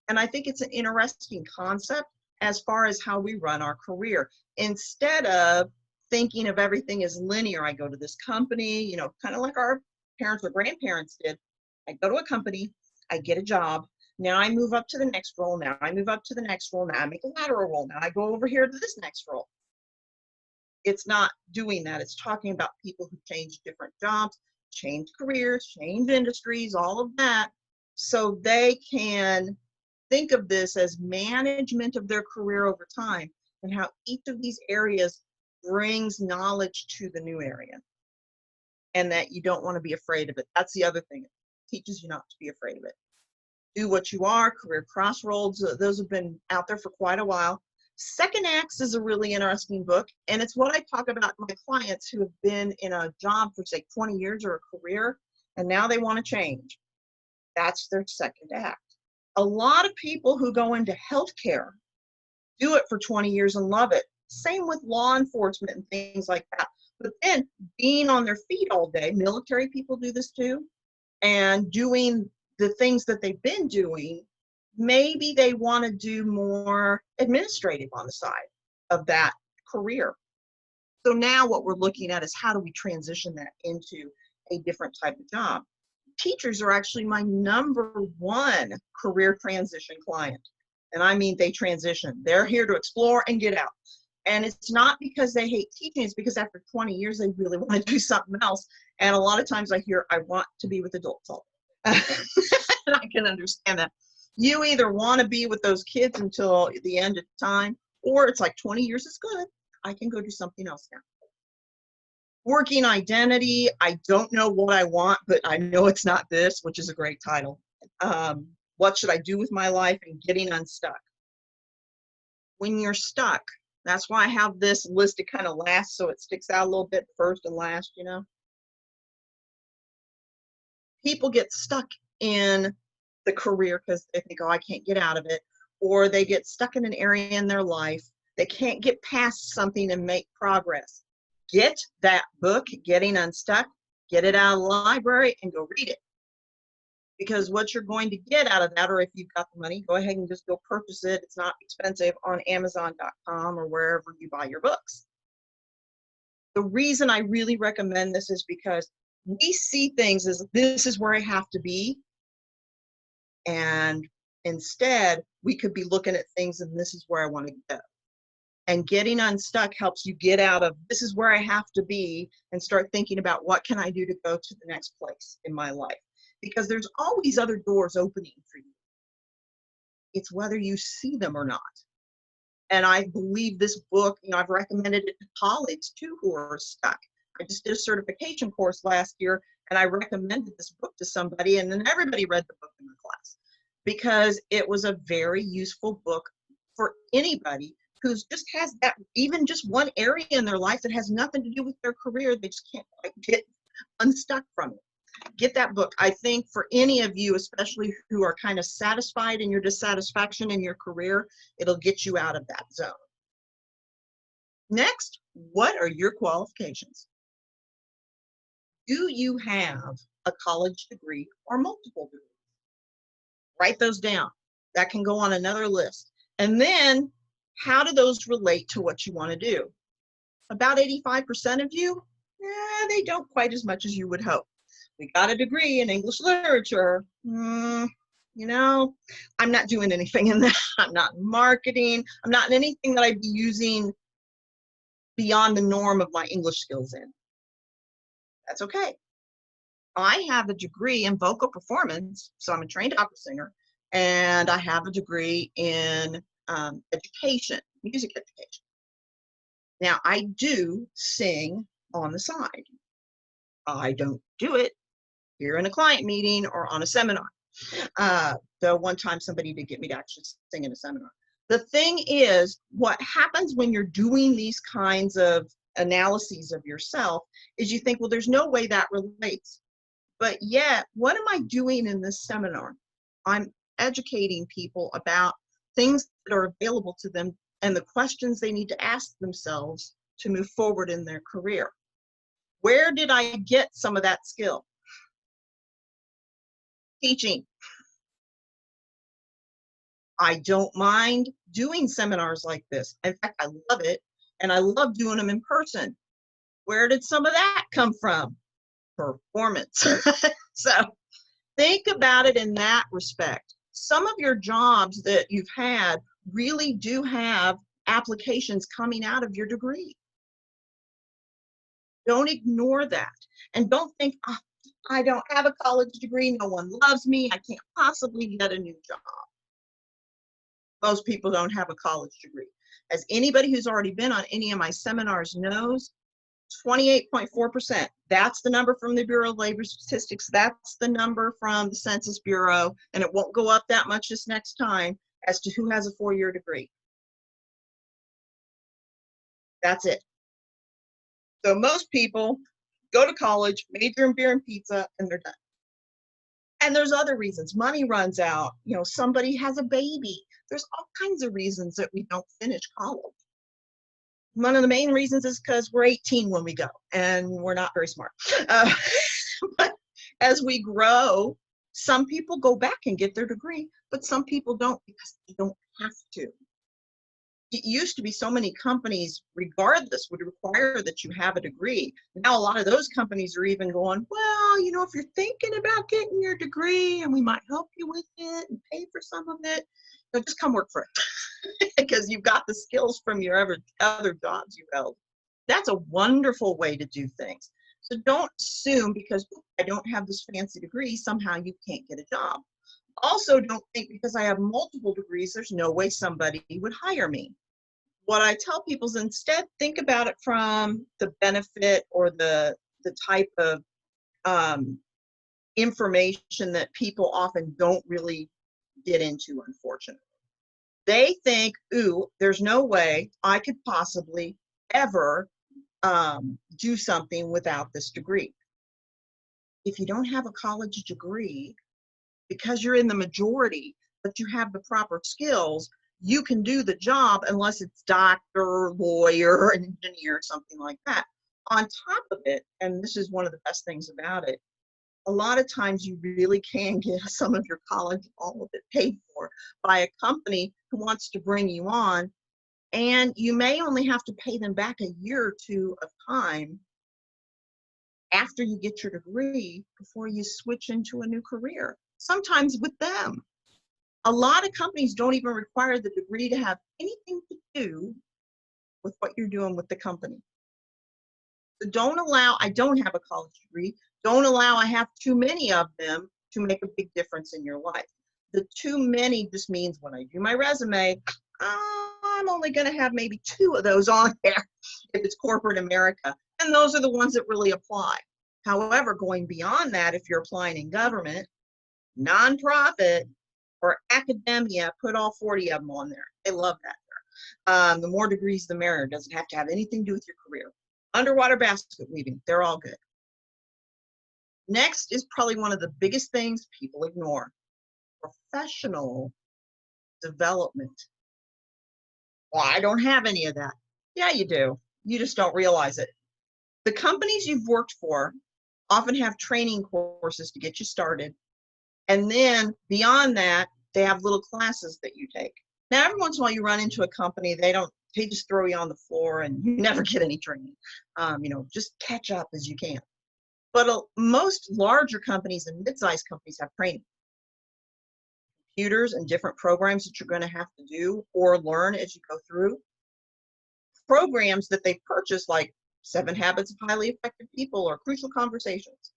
And I think it's an interesting concept as far as how we run our career. Instead of thinking of everything as linear, I go to this company, you know, kind of like our parents or grandparents did. I go to a company, I get a job. Now I move up to the next role. Now I move up to the next role. Now I make a lateral role. Now I go over here to this next role. It's not doing that. It's talking about people who change different jobs, change careers, change industries, all of that, so they can think of this as management of their career over time and how each of these areas brings knowledge to the new area, and that you don't want to be afraid of it. That's the other thing. It teaches you not to be afraid of it. Do What You Are, Career Crossroads, those have been out there for quite a while. Second Acts is a really interesting book, and it's what I talk about my clients who have been in a job for, say, 20 years or a career, and now they want to change. That's their second act. A lot of people who go into healthcare do it for 20 years and love it. Same with law enforcement and things like that. But then being on their feet all day, military people do this too, and doing the things that they've been doing, maybe they want to do more administrative on the side of that career. So now what we're looking at is how do we transition that into a different type of job? Teachers are actually my #1 career transition client. And I mean, they transition. They're here to explore and get out. And it's not because they hate teaching, it's because after 20 years, they really want to do something else. And a lot of times I hear, I want to be with adults all day. And I can understand that. You either want to be with those kids until the end of time, or it's like 20 years is good. I can go do something else now. Working identity. I don't know what I want, but I know it's not this, which is a great title. What should I do with my life, and getting unstuck. When you're stuck, that's why I have this listed kind of last, so it sticks out a little bit, first and last, you know. People get stuck in the career because they think, oh, I can't get out of it, or they get stuck in an area in their life. They can't get past something and make progress. Get that book, Getting Unstuck, get it out of the library and go read it. Because what you're going to get out of that, or if you've got the money, go ahead and just go purchase it. It's not expensive on Amazon.com or wherever you buy your books. The reason I really recommend this is because we see things as this is where I have to be. And instead, we could be looking at things and this is where I want to go. And Getting Unstuck helps you get out of this is where I have to be and start thinking about what can I do to go to the next place in my life. Because there's always other doors opening for you. It's whether you see them or not. And I believe this book, you know, I've recommended it to colleagues too who are stuck. I just did a certification course last year, and I recommended this book to somebody, and then everybody read the book in the class because it was a very useful book for anybody who's just has that, even just one area in their life that has nothing to do with their career. They just can't quite get unstuck from it. Get that book. I think for any of you, especially who are kind of satisfied in your dissatisfaction in your career, it'll get you out of that zone. Next, what are your qualifications? Do you have a college degree or multiple degrees? Write those down. That can go on another list. And then, how do those relate to what you want to do? About 85% of you, they don't quite as much as you would hope. We got a degree in English literature. You know, I'm not doing anything in that. I'm not in marketing. I'm not in anything that I'd be using beyond the norm of my English skills in. That's okay. I have a degree in vocal performance, so I'm a trained opera singer, and I have a degree in education, music education. Now, I do sing on the side. I don't do it here in a client meeting or on a seminar. Though one time somebody did get me to actually sing in a seminar. The thing is, what happens when you're doing these kinds of analyses of yourself is you think, well, there's no way that relates. But yet, what am I doing in this seminar? I'm educating people about things that are available to them and the questions they need to ask themselves to move forward in their career. Where did I get some of that skill? Teaching. I don't mind doing seminars like this. In fact, I love it, and I love doing them in person. Where did some of that come from? Performance. So think about it in that respect. Some of your jobs that you've had really do have applications coming out of your degree. Don't ignore that. And don't think, oh, I don't have a college degree, no one loves me, I can't possibly get a new job. Most people don't have a college degree. As anybody who's already been on any of my seminars knows, 28.4%. That's the number from the Bureau of Labor Statistics. That's the number from the Census Bureau, and it won't go up that much this next time as to who has a 4-year degree. That's it. So most people go to college, major in beer and pizza, and they're done. And there's other reasons. Money runs out. You know, somebody has a baby. There's all kinds of reasons that we don't finish college. One of the main reasons is because we're 18 when we go, and we're not very smart. But as we grow, some people go back and get their degree, but some people don't because they don't have to. It used to be so many companies, regardless, would require that you have a degree. Now a lot of those companies are even going, well, you know, if you're thinking about getting your degree and we might help you with it and pay for some of it, so just come work for it because you've got the skills from your other jobs you've held. That's a wonderful way to do things. So don't assume because I don't have this fancy degree, somehow you can't get a job. Also, don't think because I have multiple degrees, there's no way somebody would hire me. What I tell people is instead think about it from the benefit or the type of information that people often don't really get into, unfortunately. They think, ooh, there's no way I could possibly ever do something without this degree. If you don't have a college degree, because you're in the majority, but you have the proper skills, you can do the job unless it's doctor, lawyer, engineer, something like that. On top of it, and this is one of the best things about it, a lot of times you really can get some of your college, all of it paid for by a company who wants to bring you on, and you may only have to pay them back a year or two of time after you get your degree before you switch into a new career, sometimes with them. A lot of companies don't even require the degree to have anything to do with what you're doing with the company. So don't allow, I don't have a college degree, don't allow I have too many of them to make a big difference in your life. The too many just means when I do my resume, I'm only going to have maybe 2 of those on there if it's corporate America. And those are the ones that really apply. However, going beyond that, if you're applying in government, nonprofit, or academia, put all 40 of them on there. They love that. The more degrees, the merrier. Doesn't have to have anything to do with your career. Underwater basket weaving, they're all good. Next is probably one of the biggest things people ignore. Professional development. Well, I don't have any of that. Yeah, you do. You just don't realize it. The companies you've worked for often have training courses to get you started. And then beyond that, they have little classes that you take. Now, every once in a while you run into a company, they just throw you on the floor and you never get any training. Just catch up as you can. But most larger companies and mid-sized companies have training. Computers and different programs that you're going to have to do or learn as you go through. Programs that they purchase like 7 Habits of Highly Effective People or Crucial Conversations.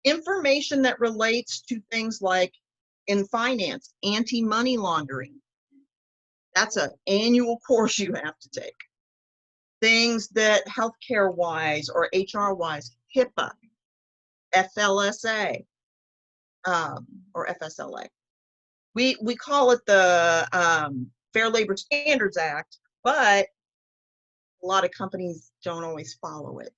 Information that relates to things like in finance, anti-money laundering. That's an annual course you have to take. Things that healthcare-wise or HR-wise, HIPAA, FLSA, or FSLA. We call it the Fair Labor Standards Act, but a lot of companies don't always follow it.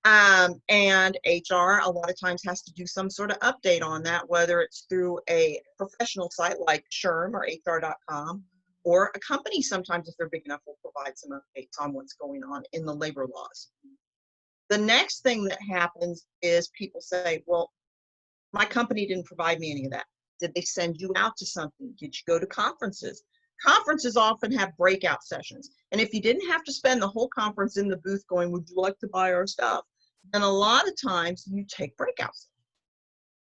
And HR a lot of times has to do some sort of update on that, whether it's through a professional site like SHRM or HR.com, or a company sometimes, if they're big enough, will provide some updates on what's going on in the labor laws. The next thing that happens is people say, well, my company didn't provide me any of that. Did they send you out to something? Did you go to conferences? Conferences often have breakout sessions. And if you didn't have to spend the whole conference in the booth going, would you like to buy our stuff? Then a lot of times you take breakout sessions.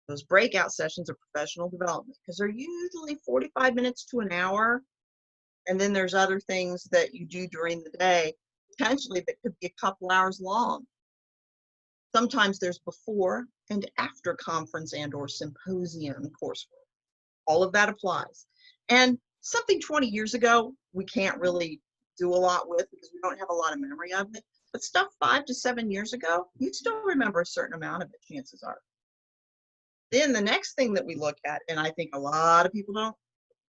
Those breakout sessions are professional development because they're usually 45 minutes to an hour. And then there's other things that you do during the day, potentially that could be a couple hours long. Sometimes there's before and after conference and or symposium coursework. All of that applies. And something 20 years ago, we can't really do a lot with because we don't have a lot of memory of it. But stuff 5 to 7 years ago, you still remember a certain amount of it, chances are. Then the next thing that we look at, and I think a lot of people don't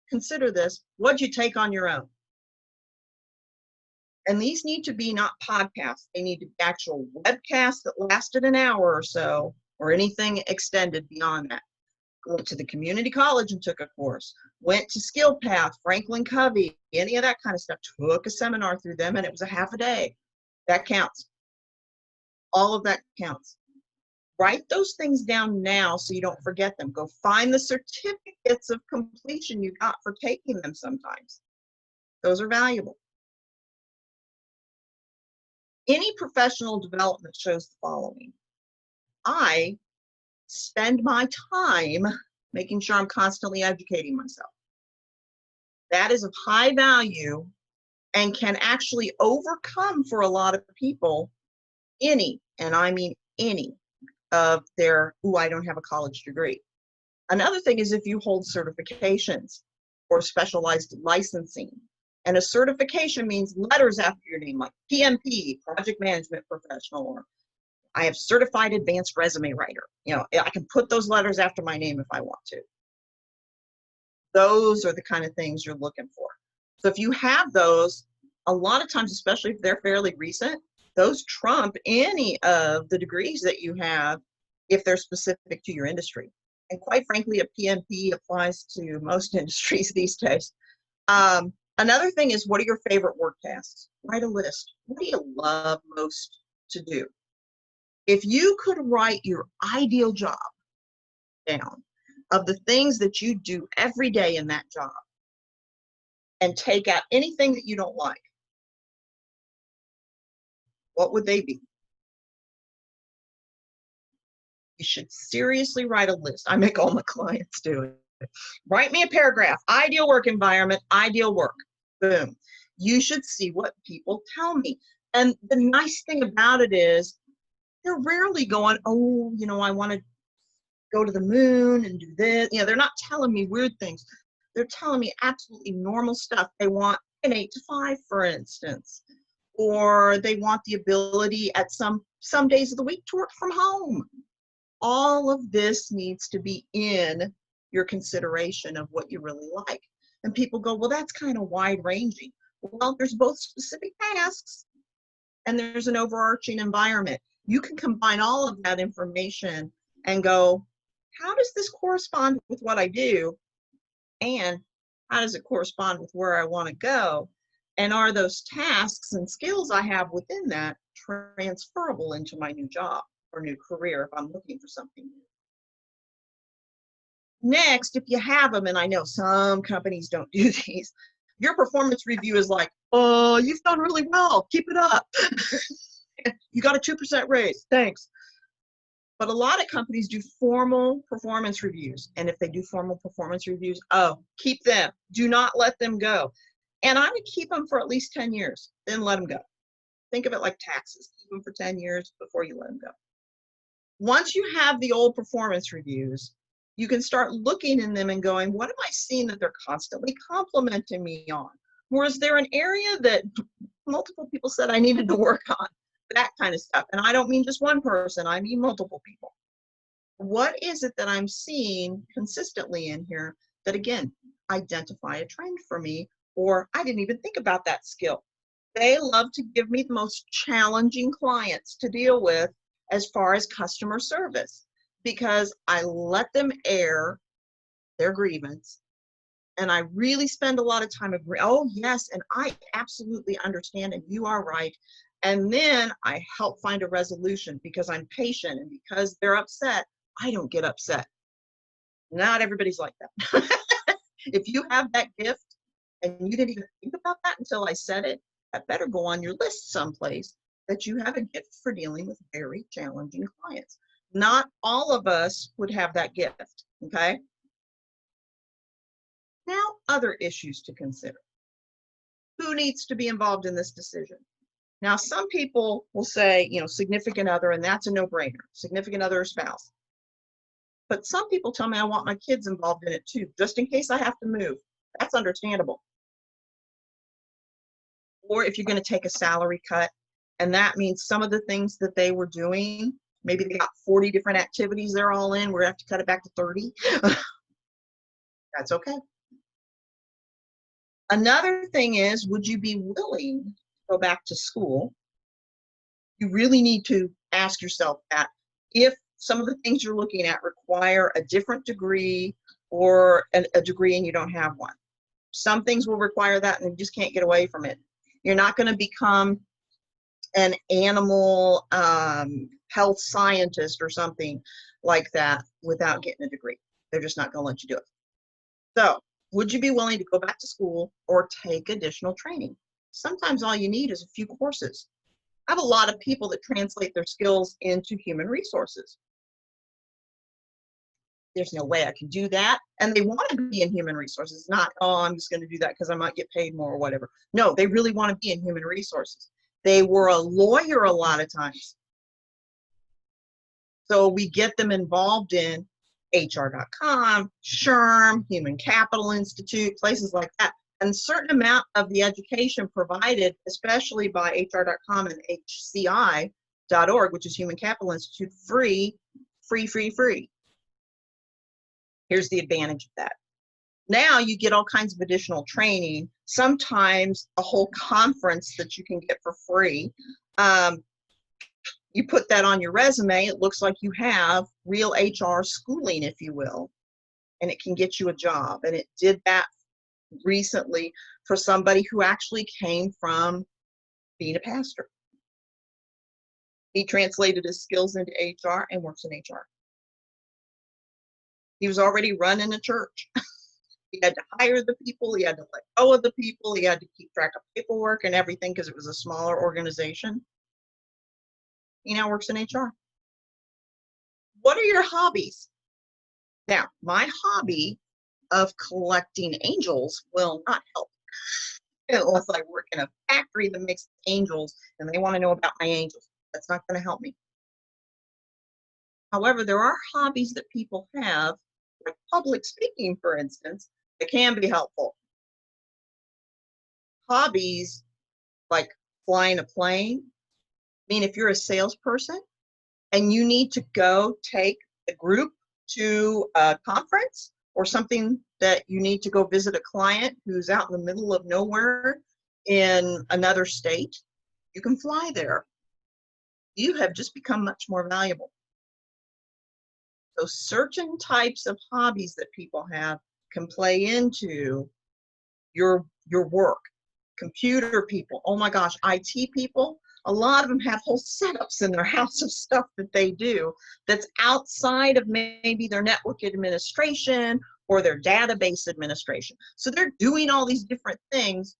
consider this, what'd you take on your own? And these need to be not podcasts. They need to be actual webcasts that lasted an hour or so, or anything extended beyond that. Went to the community college and took a course. Went to Skill Path, Franklin Covey, any of that kind of stuff. Took a seminar through them, and it was a half a day. That counts. All of that counts. Write those things down now so you don't forget them. Go find the certificates of completion you got for taking them sometimes. Those are valuable. Any professional development shows the following. I spend my time making sure I'm constantly educating myself. That is of high value and can actually overcome for a lot of people any, and I mean any, of their, ooh, I don't have a college degree. Another thing is if you hold certifications or specialized licensing. And a certification means letters after your name, like PMP, Project Management Professional, or I have Certified Advanced Resume Writer. You know, I can put those letters after my name if I want to. Those are the kind of things you're looking for. So if you have those, a lot of times, especially if they're fairly recent, those trump any of the degrees that you have if they're specific to your industry. And quite frankly, a PMP applies to most industries these days. Another thing is, what are your favorite work tasks? Write a list. What do you love most to do? If you could write your ideal job down of the things that you do every day in that job and take out anything that you don't like, what would they be? You should seriously write a list. I make all my clients do it. Write me a paragraph. Ideal work environment, ideal work. Boom. You should see what people tell me. And the nice thing about it is they're rarely going, oh, you know, I want to go to the moon and do this. You know, they're not telling me weird things. They're telling me absolutely normal stuff. They want an 8 to 5, for instance, or they want the ability at some days of the week to work from home. All of this needs to be in your consideration of what you really like. And people go, well, that's kind of wide ranging. Well, there's both specific tasks and there's an overarching environment. You can combine all of that information and go, how does this correspond with what I do? And how does it correspond with where I want to go? And are those tasks and skills I have within that transferable into my new job or new career if I'm looking for something new? Next, if you have them, and I know some companies don't do these, your performance review is like, oh, you've done really well, keep it up. You got a 2% raise, thanks. But a lot of companies do formal performance reviews. And if they do formal performance reviews, oh, keep them. Do not let them go. And I would keep them for at least 10 years, then let them go. Think of it like taxes. Keep them for 10 years before you let them go. Once you have the old performance reviews, you can start looking in them and going, what am I seeing that they're constantly complimenting me on? Or is there an area that multiple people said I needed to work on? That kind of stuff. And I don't mean just one person, I mean multiple people. What is it that I'm seeing consistently in here that, again, identify a trend for me, or I didn't even think about that skill? They love to give me the most challenging clients to deal with as far as customer service, because I let them air their grievance. And I really spend a lot of time agreeing, oh, yes, and I absolutely understand, and you are right. And then I help find a resolution because I'm patient, and because they're upset, I don't get upset. Not everybody's like that. If you have that gift and you didn't even think about that until I said it, that better go on your list someplace, that you have a gift for dealing with very challenging clients. Not all of us would have that gift, okay? Now, other issues to consider. Who needs to be involved in this decision? Now, some people will say, significant other, and that's a no-brainer, significant other or spouse. But some people tell me I want my kids involved in it too, just in case I have to move. That's understandable. Or if you're going to take a salary cut, and that means some of the things that they were doing, maybe they got 40 different activities they're all in, we're going to have to cut it back to 30. That's okay. Another thing is, would you be willing to go back to school? You really need to ask yourself that. If some of the things you're looking at require a different degree, or a degree and you don't have one. Some things will require that and you just can't get away from it. You're not going to become an animal health scientist or something like that without getting a degree. They're just not going to let you do it. So, would you be willing to go back to school or take additional training? Sometimes all you need is a few courses. I have a lot of people that translate their skills into human resources. There's no way I can do that. And they want to be in human resources, not, oh, I'm just going to do that because I might get paid more or whatever. No, they really want to be in human resources. They were a lawyer a lot of times. So we get them involved in HR.com, SHRM, Human Capital Institute, places like that. And a certain amount of the education provided, especially by HR.com and HCI.org, which is Human Capital Institute, free. Here's the advantage of that. Now you get all kinds of additional training, sometimes a whole conference that you can get for free. You put that on your resume, it looks like you have real HR schooling, if you will, and it can get you a job. And it did that recently for somebody who actually came from being a pastor. He translated his skills into HR and works in HR. He was already running a church. He had to hire the people, he had to let go of the people, he had to keep track of paperwork and everything because it was a smaller organization. He now works in HR. What are your hobbies? Now, my hobby of collecting angels will not help unless I work in a factory that makes angels and they want to know about my angels. That's not going to help me. However, there are hobbies that people have, like public speaking, for instance, that can be helpful. Hobbies like flying a plane. I mean, if you're a salesperson and you need to go take a group to a conference or something that you need to go visit a client who's out in the middle of nowhere in another state, you can fly there. You have just become much more valuable. So certain types of hobbies that people have can play into your work. Computer people, oh my gosh, IT people, a lot of them have whole setups in their house of stuff that they do that's outside of maybe their network administration or their database administration. So they're doing all these different things,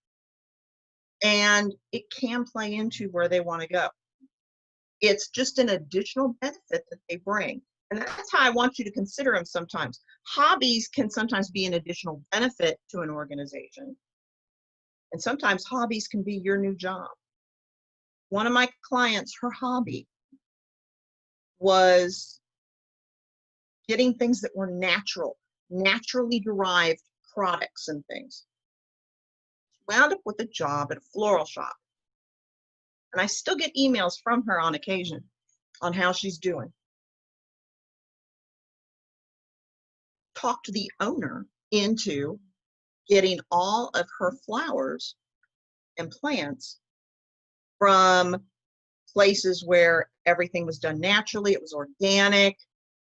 and it can play into where they want to go. It's just an additional benefit that they bring. And that's how I want you to consider them sometimes. Hobbies can sometimes be an additional benefit to an organization. And sometimes hobbies can be your new job. One of my clients, her hobby was getting things that were natural, naturally derived products and things. She wound up with a job at a floral shop. And I still get emails from her on occasion on how she's doing. Talked the owner into getting all of her flowers and plants from places where everything was done naturally, it was organic.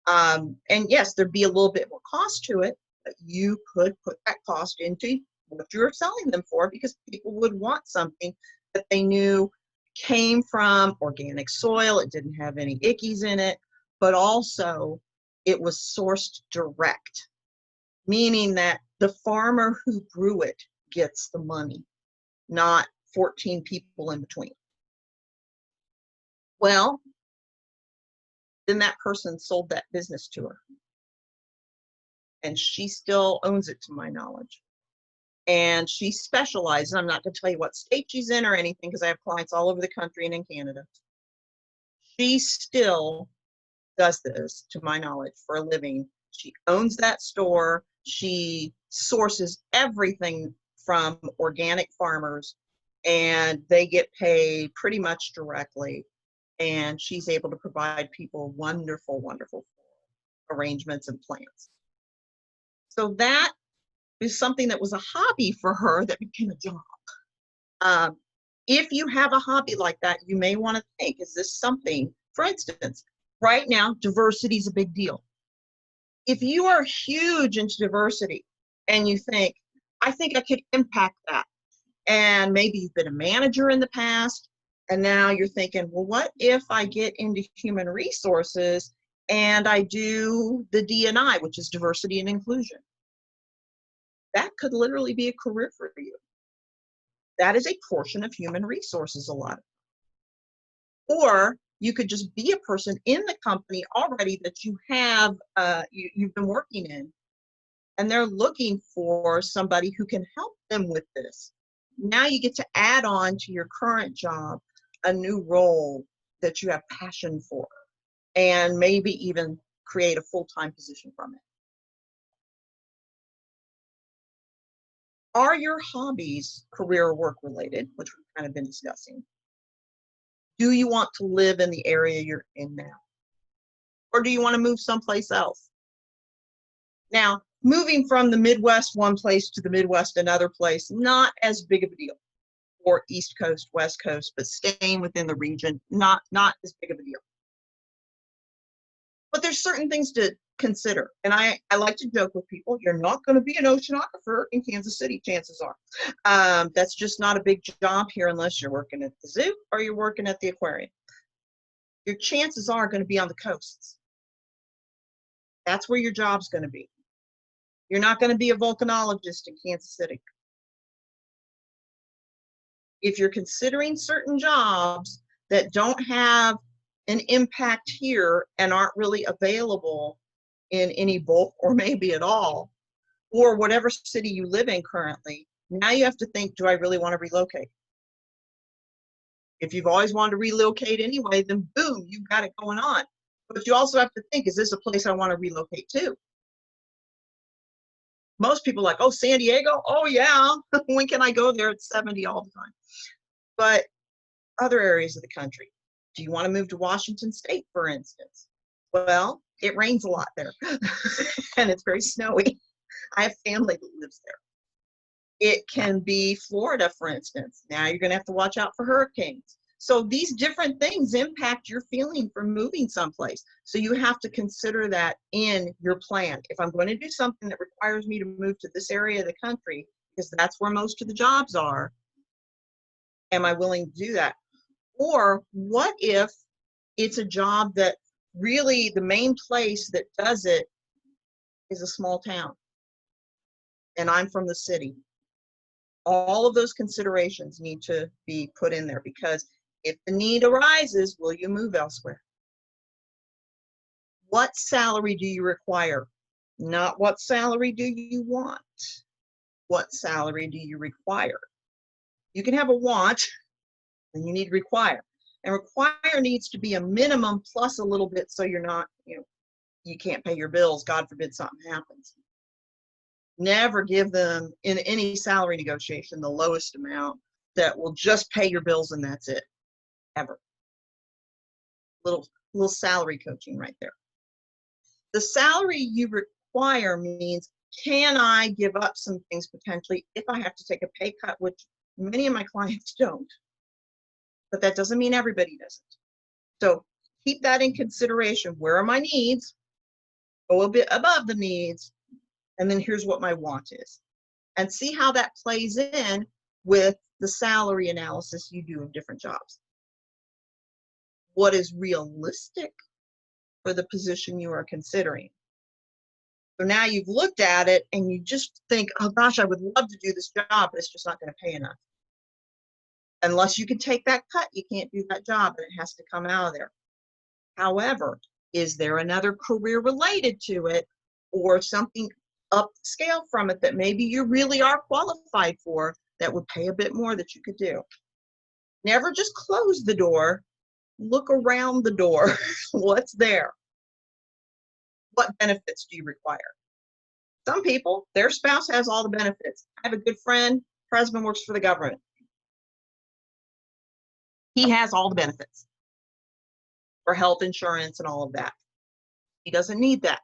And yes, there'd be a little bit more cost to it, but you could put that cost into what you're selling them for, because people would want something that they knew came from organic soil. It didn't have any ickies in it, but also it was sourced direct, meaning that the farmer who grew it gets the money, not 14 people in between. Well, then that person sold that business to her, and she still owns it to my knowledge. And she specializes. I'm not going to tell you what state she's in or anything, because I have clients all over the country and in Canada. She still does this, to my knowledge, for a living. She owns that store. She sources everything from organic farmers, and they get paid pretty much directly. And she's able to provide people wonderful, wonderful arrangements and plans. So that is something that was a hobby for her that became a job. If you have a hobby like that, you may want to think, is this something, for instance, right now, diversity is a big deal. If you are huge into diversity and you think, I think I could impact that, and maybe you've been a manager in the past, and now you're thinking, well, what if I get into human resources and I do the D&I, which is diversity and inclusion? That could literally be a career for you. That is a portion of human resources a lot. Or you could just be a person in the company already that you have, you've been working in, and they're looking for somebody who can help them with this. Now you get to add on to your current job a new role that you have passion for, and maybe even create a full-time position from it. Are your hobbies career or work related, which we've kind of been discussing? Do you want to live in the area you're in now? Or do you want to move someplace else? Now, moving from the Midwest one place to the Midwest another place, not as big of a deal. Or East Coast, West Coast, but staying within the region, not as big of a deal. But there's certain things to consider. And I like to joke with people, you're not going to be an oceanographer in Kansas City, chances are. That's just not a big job here unless you're working at the zoo or you're working at the aquarium. Your chances are going to be on the coasts. That's where your job's going to be. You're not going to be a volcanologist in Kansas City. If you're considering certain jobs that don't have an impact here and aren't really available in any bulk or maybe at all, or whatever city you live in currently, now you have to think, do I really want to relocate? If you've always wanted to relocate anyway, then boom, you've got it going on. But you also have to think, is this a place I want to relocate to? Most people are like, oh, San Diego? Oh, yeah. When can I go there? It's 70 all the time. But other areas of the country. Do you want to move to Washington State, for instance? Well, it rains a lot there, and it's very snowy. I have family that lives there. It can be Florida, for instance. Now you're going to have to watch out for hurricanes. So these different things impact your feeling for moving someplace. So you have to consider that in your plan. If I'm going to do something that requires me to move to this area of the country, because that's where most of the jobs are, am I willing to do that? Or what if it's a job that really the main place that does it is a small town and I'm from the city? All of those considerations need to be put in there, because if the need arises, will you move elsewhere? What salary do you require? Not what salary do you want? What salary do you require? You can have a want, and you need require. And require needs to be a minimum plus a little bit, so you're not, you can't pay your bills, God forbid something happens. Never give them, in any salary negotiation, the lowest amount that will just pay your bills and that's it, ever. Little salary coaching right there. The salary you require means, can I give up some things potentially if I have to take a pay cut, which many of my clients don't. but that doesn't mean everybody doesn't. So keep that in consideration. Where are my needs? Go a bit above the needs, and then here's what my want is. And see how that plays in with the salary analysis you do of different jobs. What is realistic for the position you are considering? So now you've looked at it and you just think, oh gosh, I would love to do this job, but it's just not going to pay enough. Unless you can take that cut, you can't do that job, and it has to come out of there. However, is there another career related to it, or something up the scale from it that maybe you really are qualified for that would pay a bit more that you could do? Never just close the door. Look around the door. What's there? What benefits do you require? Some people, their spouse has all the benefits. I have a good friend, her husband works for the government. He has all the benefits for health insurance and all of that. He doesn't need that.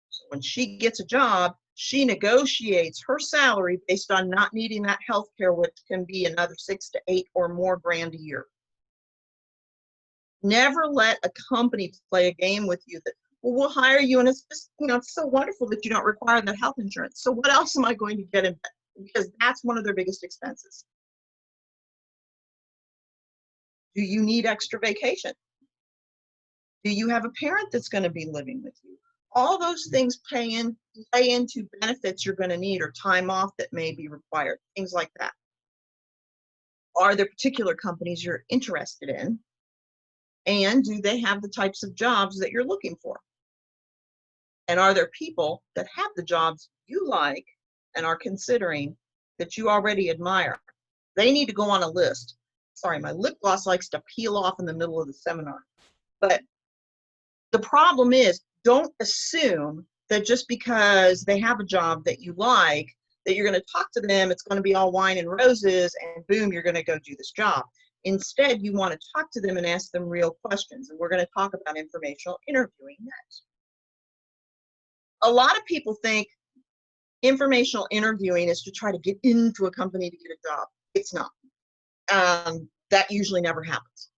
So when she gets a job, she negotiates her salary based on not needing that health care, which can be another 6 to 8 or more grand a year. Never let a company play a game with you that, well, we'll hire you, and it's just, it's so wonderful that you don't require that health insurance. So what else am I going to get in? Because that's one of their biggest expenses. Do you need extra vacation? Do you have a parent that's going to be living with you? All those things play into benefits you're going to need, or time off that may be required, things like that. Are there particular companies you're interested in? And do they have the types of jobs that you're looking for? And are there people that have the jobs you like and are considering that you already admire? They need to go on a list. Sorry, my lip gloss likes to peel off in the middle of the seminar. But the problem is, don't assume that just because they have a job that you like, that you're going to talk to them, it's going to be all wine and roses, and boom, you're going to go do this job. Instead, you want to talk to them and ask them real questions. And we're going to talk about informational interviewing next. A lot of people think informational interviewing is to try to get into a company to get a job. It's not. That usually never happens.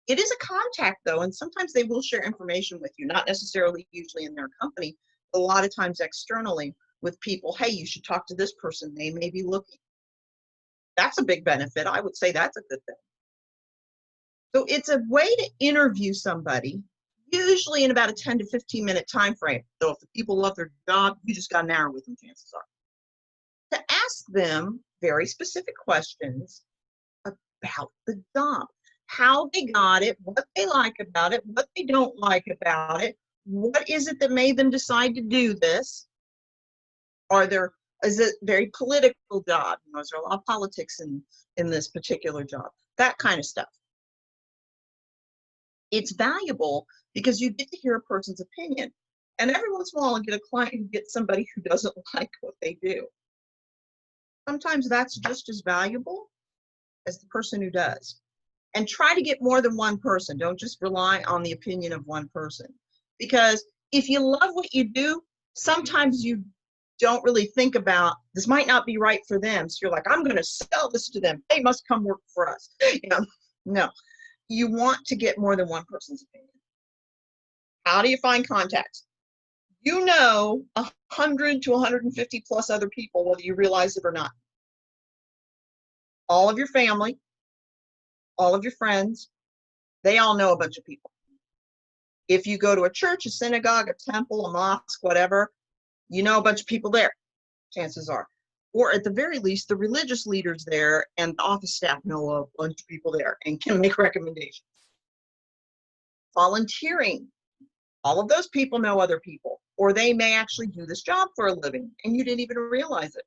It is a contact, though, and sometimes they will share information with you, not necessarily usually in their company, but a lot of times externally with people. Hey, you should talk to this person. They may be looking. That's a big benefit. I would say that's a good thing. So it's a way to interview somebody, usually in about a 10 to 15 minute time frame. So if the people love their job, you just got an hour with them, chances are. To ask them very specific questions about the job, how they got it, what they like about it, what they don't like about it, what is it that made them decide to do this? Is it a very political job? Is there a lot of politics in this particular job? That kind of stuff. It's valuable because you get to hear a person's opinion. And every once in a while, I get a client who gets somebody who doesn't like what they do. Sometimes that's just as valuable as the person who does. And try to get more than one person. Don't just rely on the opinion of one person. Because if you love what you do, sometimes you don't really think about, this might not be right for them. So you're like, I'm going to sell this to them. They must come work for us. No. You want to get more than one person's opinion. How do you find contacts? 100 to 150 plus other people, whether you realize it or not. All of your family, all of your friends, they all know a bunch of people. If you go to a church, a synagogue, a temple, a mosque, whatever, you know a bunch of people there, chances are. Or at the very least, the religious leaders there and the office staff know a bunch of people there and can make recommendations. Volunteering. All of those people know other people, or they may actually do this job for a living and you didn't even realize it.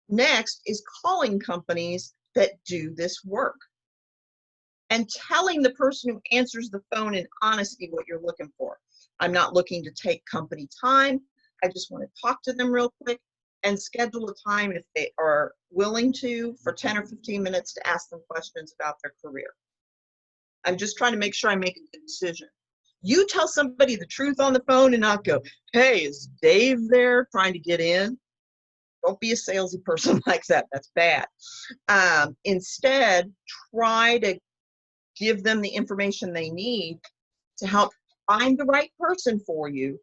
Next is calling companies that do this work and telling the person who answers the phone in honesty what you're looking for. I'm not looking to take company time. I just want to talk to them real quick and schedule a time if they are willing to for 10 or 15 minutes to ask them questions about their career. I'm just trying to make sure I make a good decision. You tell somebody the truth on the phone and not go, hey, is Dave there trying to get in? Don't be a salesy person like that. That's bad. Instead, try to give them the information they need to help find the right person for you.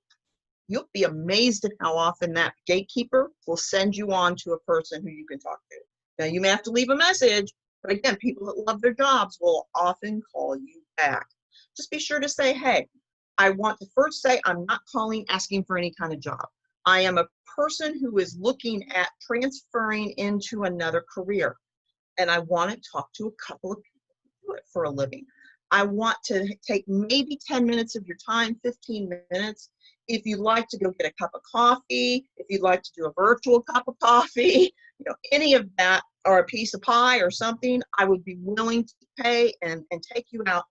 You'll be amazed at how often that gatekeeper will send you on to a person who you can talk to. Now, you may have to leave a message, but again, people that love their jobs will often call you back. Just be sure to say, hey, I want to first say I'm not calling asking for any kind of job. I am a person who is looking at transferring into another career, and I want to talk to a couple of people who do it for a living. I want to take maybe 10 minutes of your time, 15 minutes. If you'd like to go get a cup of coffee, if you'd like to do a virtual cup of coffee, any of that, or a piece of pie or something, I would be willing to pay and take you out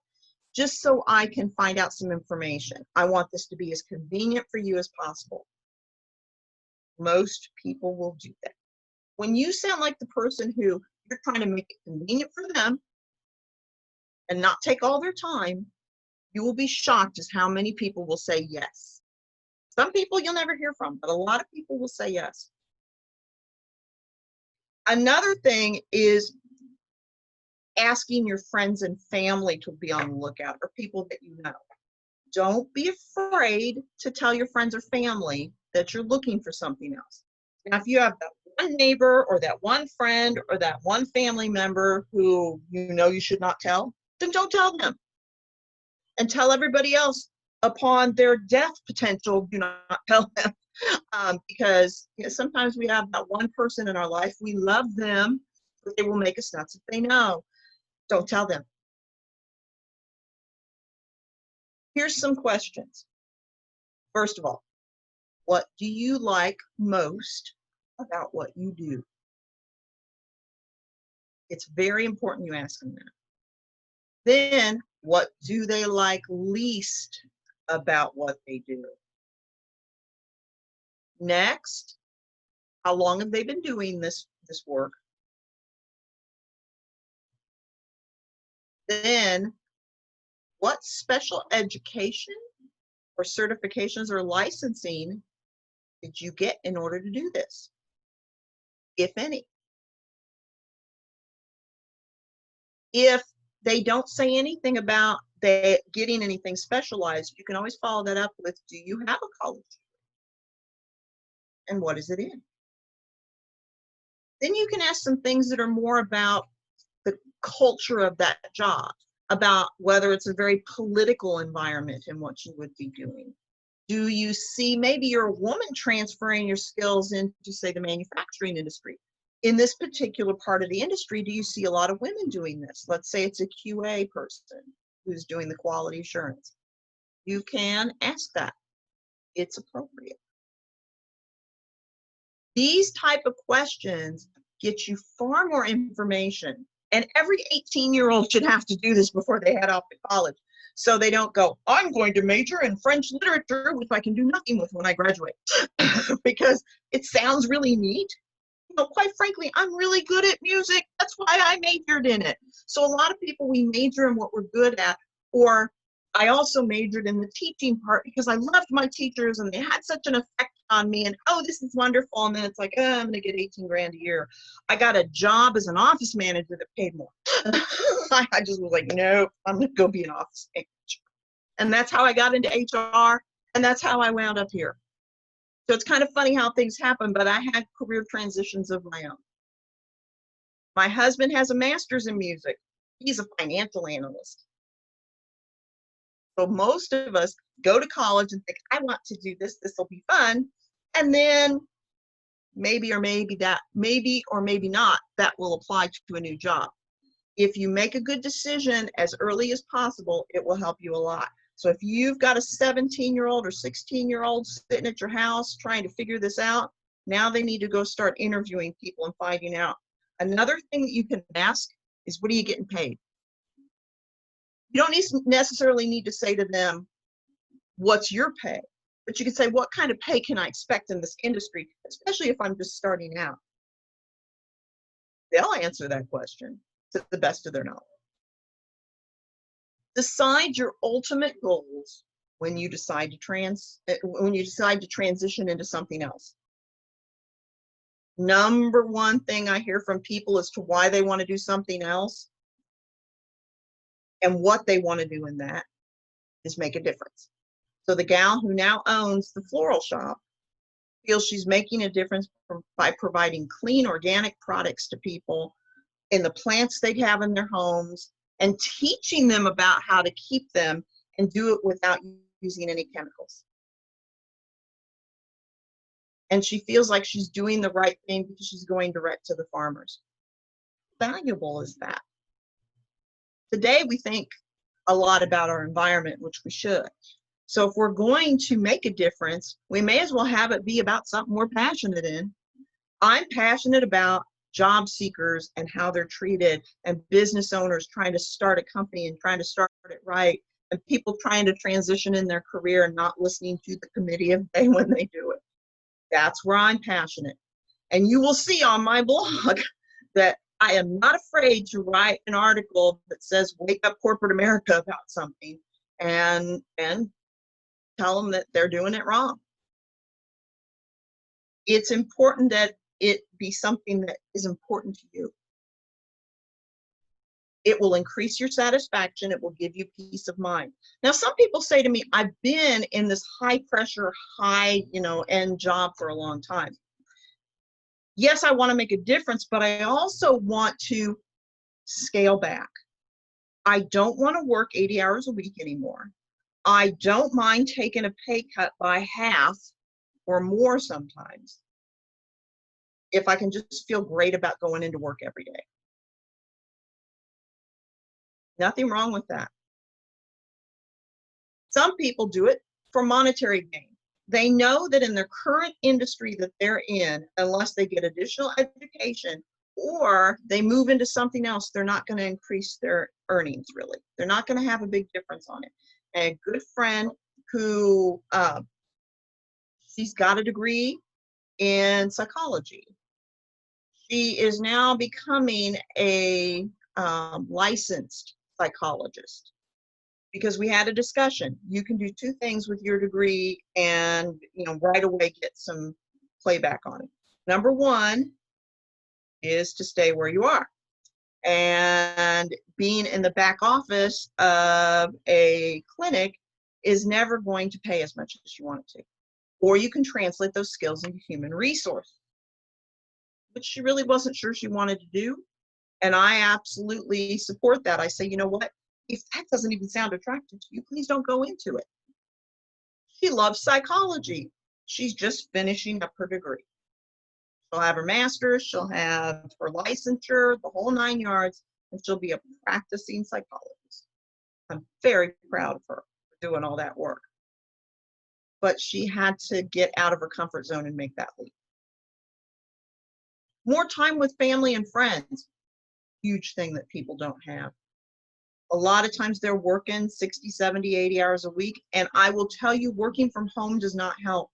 just so I can find out some information. I want this to be as convenient for you as possible. Most people will do that. When you sound like the person who you're trying to make it convenient for them and not take all their time, you will be shocked as how many people will say yes. Some people you'll never hear from, but a lot of people will say yes. Another thing is asking your friends and family to be on the lookout, or people that you know. Don't be afraid to tell your friends or family that you're looking for something else. Now, if you have that one neighbor or that one friend or that one family member who you should not tell, then don't tell them. And tell everybody else upon their death potential, do not tell them. Because sometimes we have that one person in our life, we love them, but they will make us nuts if they know. Don't tell them. Here's some questions. First of all, what do you like most about what you do? It's very important you ask them that. Then, what do they like least about what they do? Next, how long have they been doing this work? Then, what special education or certifications or licensing did you get in order to do this, if any? If they don't say anything about getting anything specialized, you can always follow that up with, do you have a college degree? And what is it in? Then you can ask some things that are more about the culture of that job, about whether it's a very political environment in what you would be doing. Do you see, maybe you're a woman transferring your skills into, say, the manufacturing industry. In this particular part of the industry, do you see a lot of women doing this? Let's say it's a QA person who's doing the quality assurance. You can ask that. It's appropriate. These type of questions get you far more information. And every 18-year-old should have to do this before they head off to college. So they don't go, I'm going to major in French literature, which I can do nothing with when I graduate. Because it sounds really neat. Quite frankly, I'm really good at music. That's why I majored in it. So a lot of people, we major in what we're good at. Or I also majored in the teaching part because I loved my teachers and they had such an effect on me. And oh, this is wonderful. And then it's like, oh, I'm going to get 18 grand a year. I got a job as an office manager that paid more. I just was like, nope, I'm going to go be an office manager. And that's how I got into HR. And that's how I wound up here. So it's kind of funny how things happen, but I had career transitions of my own. My husband has a master's in music. He's a financial analyst. So most of us go to college and think, I want to do this, this will be fun. And then maybe or maybe not, that will apply to a new job. If you make a good decision as early as possible, it will help you a lot. So if you've got a 17-year-old or 16-year-old sitting at your house trying to figure this out, now they need to go start interviewing people and finding out. Another thing that you can ask is, what are you getting paid? You don't necessarily need to say to them, what's your pay? But you can say, what kind of pay can I expect in this industry, especially if I'm just starting out? They'll answer that question to the best of their knowledge. Decide your ultimate goals when you decide to transition into something else. Number one thing I hear from people as to why they want to do something else and what they want to do in that is make a difference. So the gal who now owns the floral shop feels she's making a difference by providing clean organic products to people in the plants they have in their homes and teaching them about how to keep them and do it without using any chemicals. And she feels like she's doing the right thing because she's going direct to the farmers. How valuable is that? Today, we think a lot about our environment, which we should. So if we're going to make a difference, we may as well have it be about something we're passionate in. I'm passionate about job seekers and how they're treated, and business owners trying to start a company and trying to start it right, and people trying to transition in their career and not listening to the committee of day when they do it. That's where I'm passionate. And you will see on my blog that I am not afraid to write an article that says, wake up corporate America about something, and tell them that they're doing it wrong. It's important that it be something that is important to you. It will increase your satisfaction. It will give you peace of mind. Now, some people say to me, I've been in this high pressure, high, end job for a long time. Yes, I want to make a difference, but I also want to scale back. I don't want to work 80 hours a week anymore. I don't mind taking a pay cut by half or more sometimes if I can just feel great about going into work every day. Nothing wrong with that. Some people do it for monetary gain. They know that in their current industry that they're in, unless they get additional education or they move into something else, they're not going to increase their earnings, really. They're not going to have a big difference on it. A good friend who, she's got a degree in psychology. She is now becoming a licensed psychologist because we had a discussion. You can do two things with your degree and right away get some playback on it. Number one is to stay where you are. And being in the back office of a clinic is never going to pay as much as you want it to. Or you can translate those skills into human resource, which she really wasn't sure she wanted to do. And I absolutely support that. I say, you know what? If that doesn't even sound attractive to you, please don't go into it. She loves psychology. She's just finishing up her degree. She'll have her master's, she'll have her licensure, the whole 9 yards, and she'll be a practicing psychologist. I'm very proud of her for doing all that work. But she had to get out of her comfort zone and make that leap. More time with family and friends, huge thing that people don't have. A lot of times they're working 60, 70, 80 hours a week, and I will tell you, working from home does not help.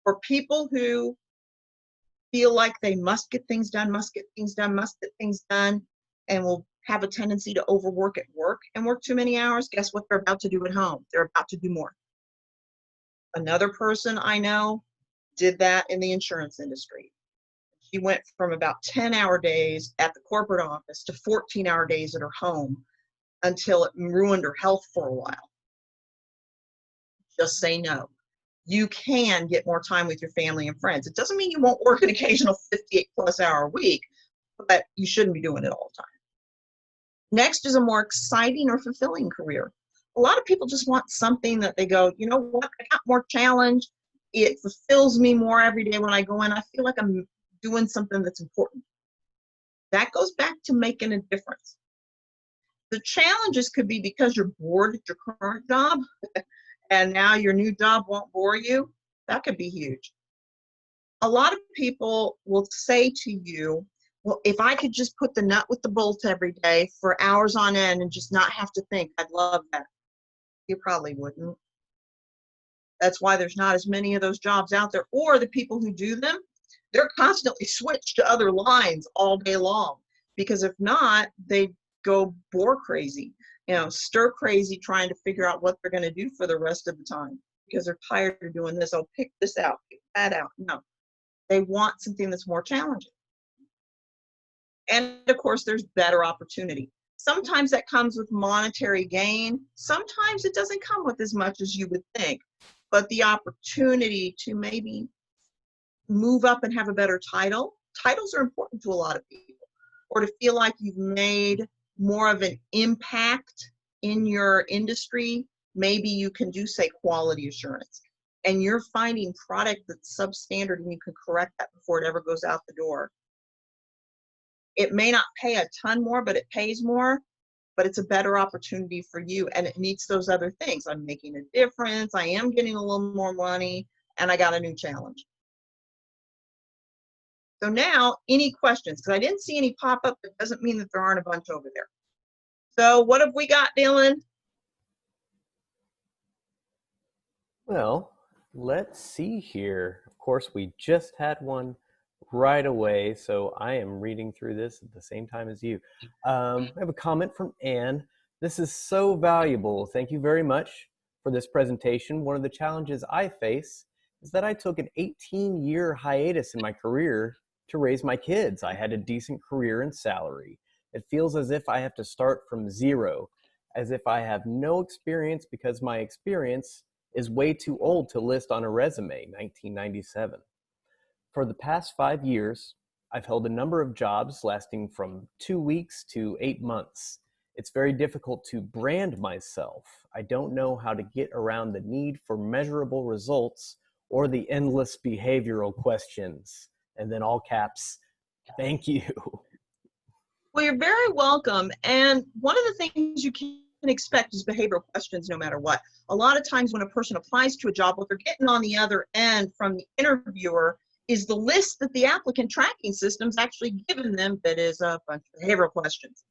For people who feel like they must get things done, and will have a tendency to overwork at work and work too many hours, guess what they're about to do at home? They're about to do more. Another person I know did that in the insurance industry. She went from about 10-hour days at the corporate office to 14-hour days at her home until it ruined her health for a while. Just say no. You can get more time with your family and friends. It doesn't mean you won't work an occasional 58+ hour week, but you shouldn't be doing it all the time. Next is a more exciting or fulfilling career. A lot of people just want something that they go, you know what, I got more challenge. It fulfills me more every day when I go in. I feel like I'm doing something that's important. That goes back to making a difference. The challenges could be because you're bored at your current job and now your new job won't bore you. That could be huge. A lot of people will say to you, well, if I could just put the nut with the bolt every day for hours on end and just not have to think, I'd love that. You probably wouldn't. That's why there's not as many of those jobs out there. Or the people who do them, they're constantly switched to other lines all day long. Because if not, they go bore crazy, stir crazy trying to figure out what they're going to do for the rest of the time because they're tired of doing this. Oh, pick this out, pick that out. No. They want something that's more challenging. And of course, there's better opportunity. Sometimes that comes with monetary gain. Sometimes it doesn't come with as much as you would think. But the opportunity to maybe move up and have a better title. Titles are important to a lot of people. Or to feel like you've made more of an impact in your industry. Maybe you can do, say, quality assurance. And you're finding product that's substandard and you can correct that before it ever goes out the door. It may not pay a ton more, but it pays more, but it's a better opportunity for you. And it meets those other things. I'm making a difference. I am getting a little more money, and I got a new challenge. So now, any questions? Because I didn't see any pop up. That doesn't mean that there aren't a bunch over there. So what have we got, Dylan? Well, let's see here. Of course, we just had one right away, so I am reading through this at the same time as you. I have a comment from Anne. This is so valuable. Thank you very much for this presentation. One of the challenges I face is that I took an 18-year hiatus in my career to raise my kids. I had a decent career and salary. It feels as if I have to start from zero, as if I have no experience because my experience is way too old to list on a resume, 1997. For the past 5 years, I've held a number of jobs lasting from 2 weeks to 8 months. It's very difficult to brand myself. I don't know how to get around the need for measurable results or the endless behavioral questions. And then all caps, thank you. Well, you're very welcome. And one of the things you can expect is behavioral questions no matter what. A lot of times when a person applies to a job, what they're getting on the other end from the interviewer is the list that the applicant tracking system's actually given them that is a bunch of behavioral questions.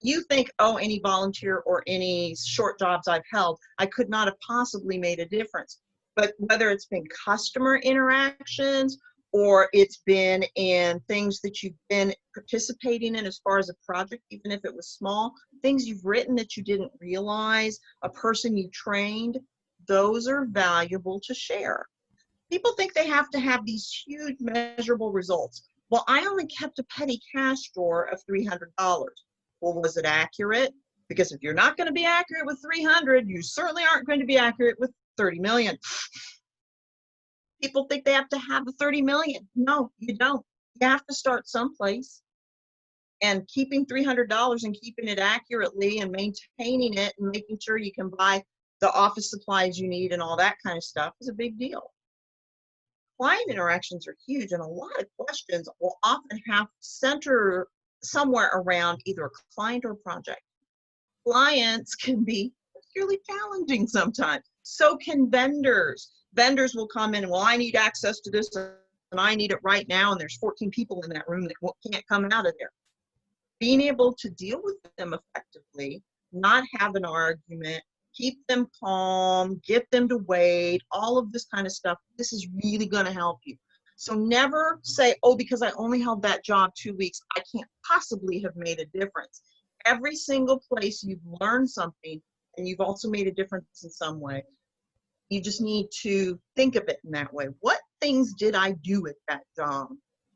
You think, oh, any volunteer or any short jobs I've held, I could not have possibly made a difference. But whether it's been customer interactions or it's been in things that you've been participating in as far as a project, even if it was small, things you've written that you didn't realize, a person you trained, those are valuable to share. People think they have to have these huge measurable results. Well, I only kept a petty cash drawer of $300. Well, was it accurate? Because if you're not going to be accurate with 300, you certainly aren't going to be accurate with 30 million. People think they have to have the 30 million. No, you don't. You have to start someplace. And keeping $300 and keeping it accurately and maintaining it and making sure you can buy the office supplies you need and all that kind of stuff is a big deal. Client interactions are huge, and a lot of questions will often have center somewhere around either a client or a project. Clients can be particularly challenging sometimes. So can vendors. Vendors will come in, well, I need access to this and I need it right now, and there's 14 people in that room that can't come out of there. Being able to deal with them effectively, not have an argument, keep them calm, get them to wait, all of this kind of stuff, this is really going to help you. So never say, oh, because I only held that job 2 weeks, I can't possibly have made a difference. Every single place you've learned something and you've also made a difference in some way. You just need to think of it in that way. What things did I do at that job?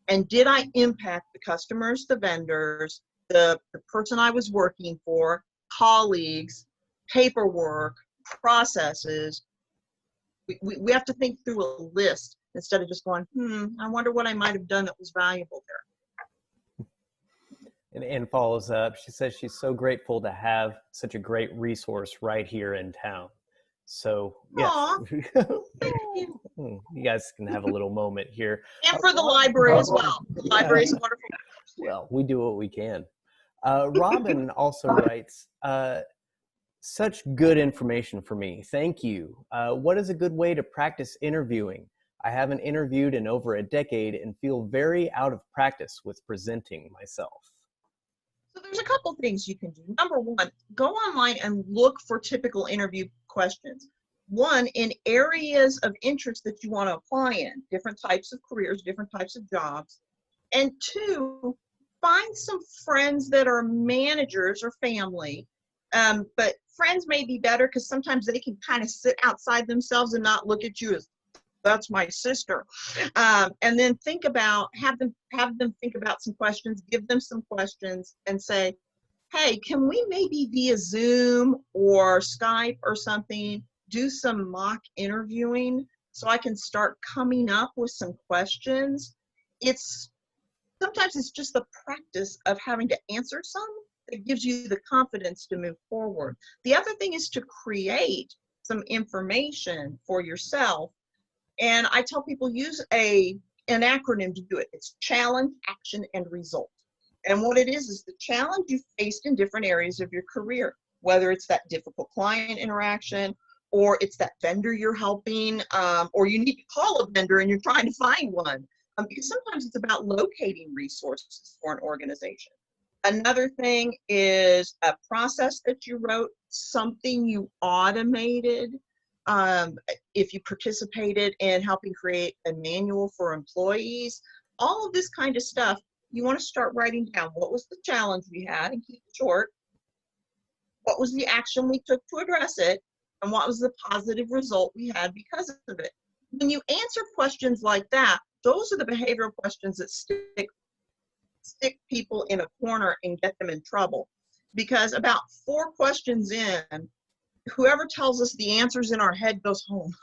And did I impact the customers, the vendors, the person I was working for, colleagues, paperwork, processes? We have to think through a list instead of just going, I wonder what I might have done that was valuable there. And Anne follows up. She says she's so grateful to have such a great resource right here in town. So, yeah, you guys can have a little moment here. And for the library as well. The library is wonderful. Well, we do what we can. Robin also writes, such good information for me. Thank you. What is a good way to practice interviewing? I haven't interviewed in over a decade and feel very out of practice with presenting myself. So there's a couple things you can do. Number one, go online and look for typical interview questions. One, in areas of interest that you want to apply in, different types of careers, different types of jobs. And two, find some friends that are managers or family. But friends may be better because sometimes they can kind of sit outside themselves and not look at you as That's my sister. And then have them think about some questions, give them some questions and say, hey, can we maybe via Zoom or Skype or something do some mock interviewing so I can start coming up with some questions? Sometimes it's just the practice of having to answer some that gives you the confidence to move forward. The other thing is to create some information for yourself. And I tell people use an acronym to do it. It's challenge, action, and result. And what it is the challenge you faced in different areas of your career, whether it's that difficult client interaction, or it's that vendor you're helping, or you need to call a vendor and you're trying to find one. Because sometimes it's about locating resources for an organization. Another thing is a process that you wrote, something you automated. If you participated in helping create a manual for employees, all of this kind of stuff, you want to start writing down what was the challenge we had and keep it short. What was the action we took to address it? And what was the positive result we had because of it? When you answer questions like that, those are the behavioral questions that stick people in a corner and get them in trouble. Because about 4 questions in, whoever tells us the answers in our head goes home.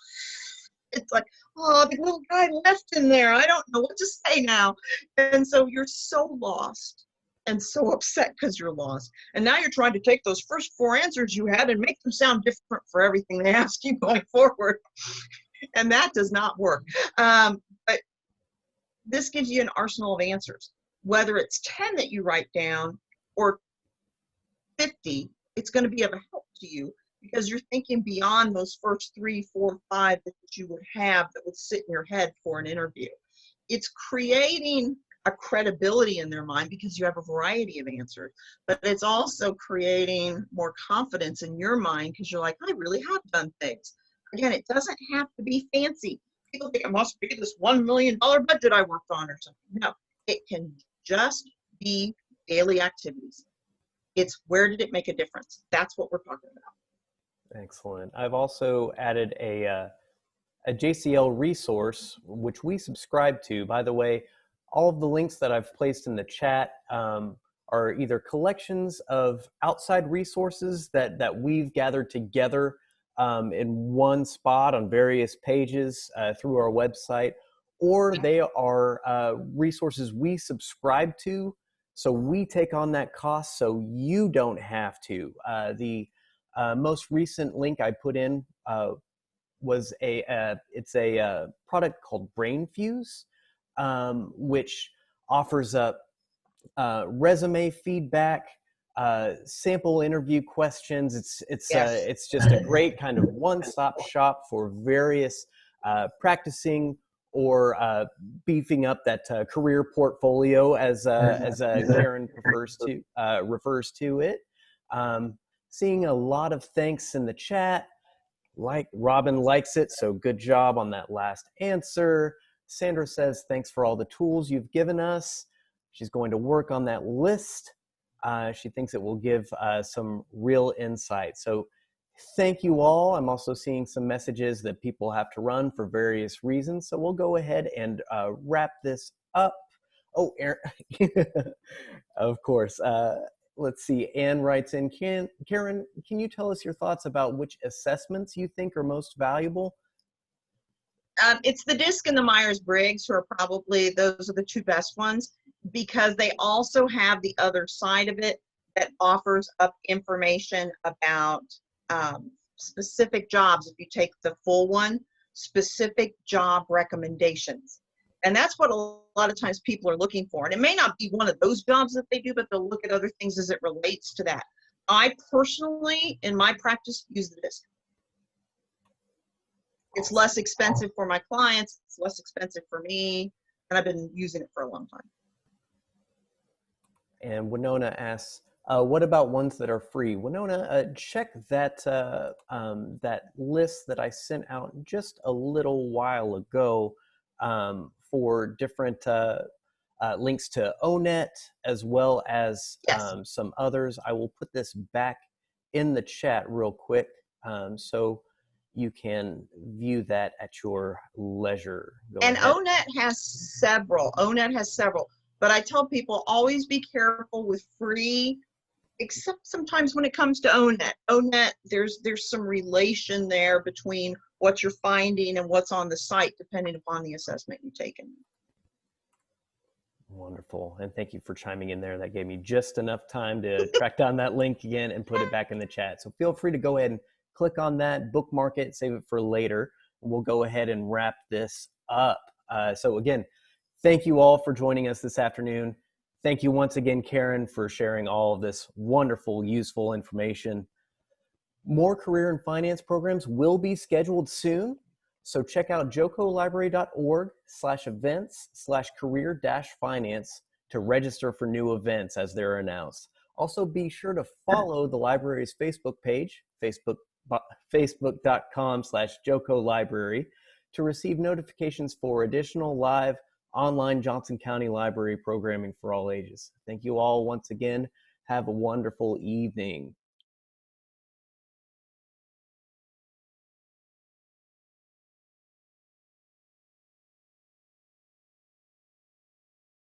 It's like, oh, the little guy left in there. I don't know what to say now. And so you're so lost and so upset because you're lost. And now you're trying to take those first 4 answers you had and make them sound different for everything they ask you going forward. And that does not work. But this gives you an arsenal of answers. Whether it's 10 that you write down or 50, it's going to be of a help to you because you're thinking beyond those first 3, 4, 5 that you would have that would sit in your head for an interview. It's creating a credibility in their mind because you have a variety of answers, but it's also creating more confidence in your mind because you're like, I really have done things. Again, it doesn't have to be fancy. People think it must be this $1 million budget I worked on or something. No, it can just be daily activities. It's where did it make a difference? That's what we're talking about. Excellent. I've also added a JCL resource, which we subscribe to. By the way, all of the links that I've placed in the chat are either collections of outside resources that we've gathered together in one spot on various pages through our website, or they are resources we subscribe to, so we take on that cost so you don't have to. The most recent link I put in was it's a product called BrainFuse, which offers up resume feedback, sample interview questions. It's just a great kind of one-stop shop for various practicing or beefing up that career portfolio, as Karen refers to it. Seeing a lot of thanks in the chat. Like Robin likes it, so good job on that last answer. Sandra says, thanks for all the tools you've given us. She's going to work on that list. She thinks it will give some real insight. So thank you all. I'm also seeing some messages that people have to run for various reasons. So we'll go ahead and wrap this up. Oh, Aaron, of course. Let's see, Anne writes in, Karen, can you tell us your thoughts about which assessments you think are most valuable? It's the DISC and the Myers-Briggs who are probably, those are the 2 best ones, because they also have the other side of it that offers up information about specific jobs. If you take the full one, specific job recommendations. And that's what a lot of times people are looking for. And it may not be one of those jobs that they do, but they'll look at other things as it relates to that. I personally, in my practice, use the DISC. It's less expensive for my clients. It's less expensive for me. And I've been using it for a long time. And Winona asks, what about ones that are free? Winona, check that that list that I sent out just a little while ago for different links to ONET as well as some others. I will put this back in the chat real quick. So you can view that at your leisure. Go And ahead. ONET has several. ONET has several. But I tell people always be careful with free, except sometimes when it comes to ONET. ONET, there's some relation there between what you're finding and what's on the site, depending upon the assessment you've taken. Wonderful. And thank you for chiming in there. That gave me just enough time to track down that link again and put it back in the chat. So feel free to go ahead and click on that, bookmark it, save it for later. We'll go ahead and wrap this up. So again, thank you all for joining us this afternoon. Thank you once again, Karen, for sharing all of this wonderful, useful information. More career and finance programs will be scheduled soon. So check out jocolibrary.org/events/career-finance to register for new events as they're announced. Also, be sure to follow the library's Facebook page, facebook.com/jocolibrary, to receive notifications for additional live online Johnson County Library programming for all ages. Thank you all once again. Have a wonderful evening.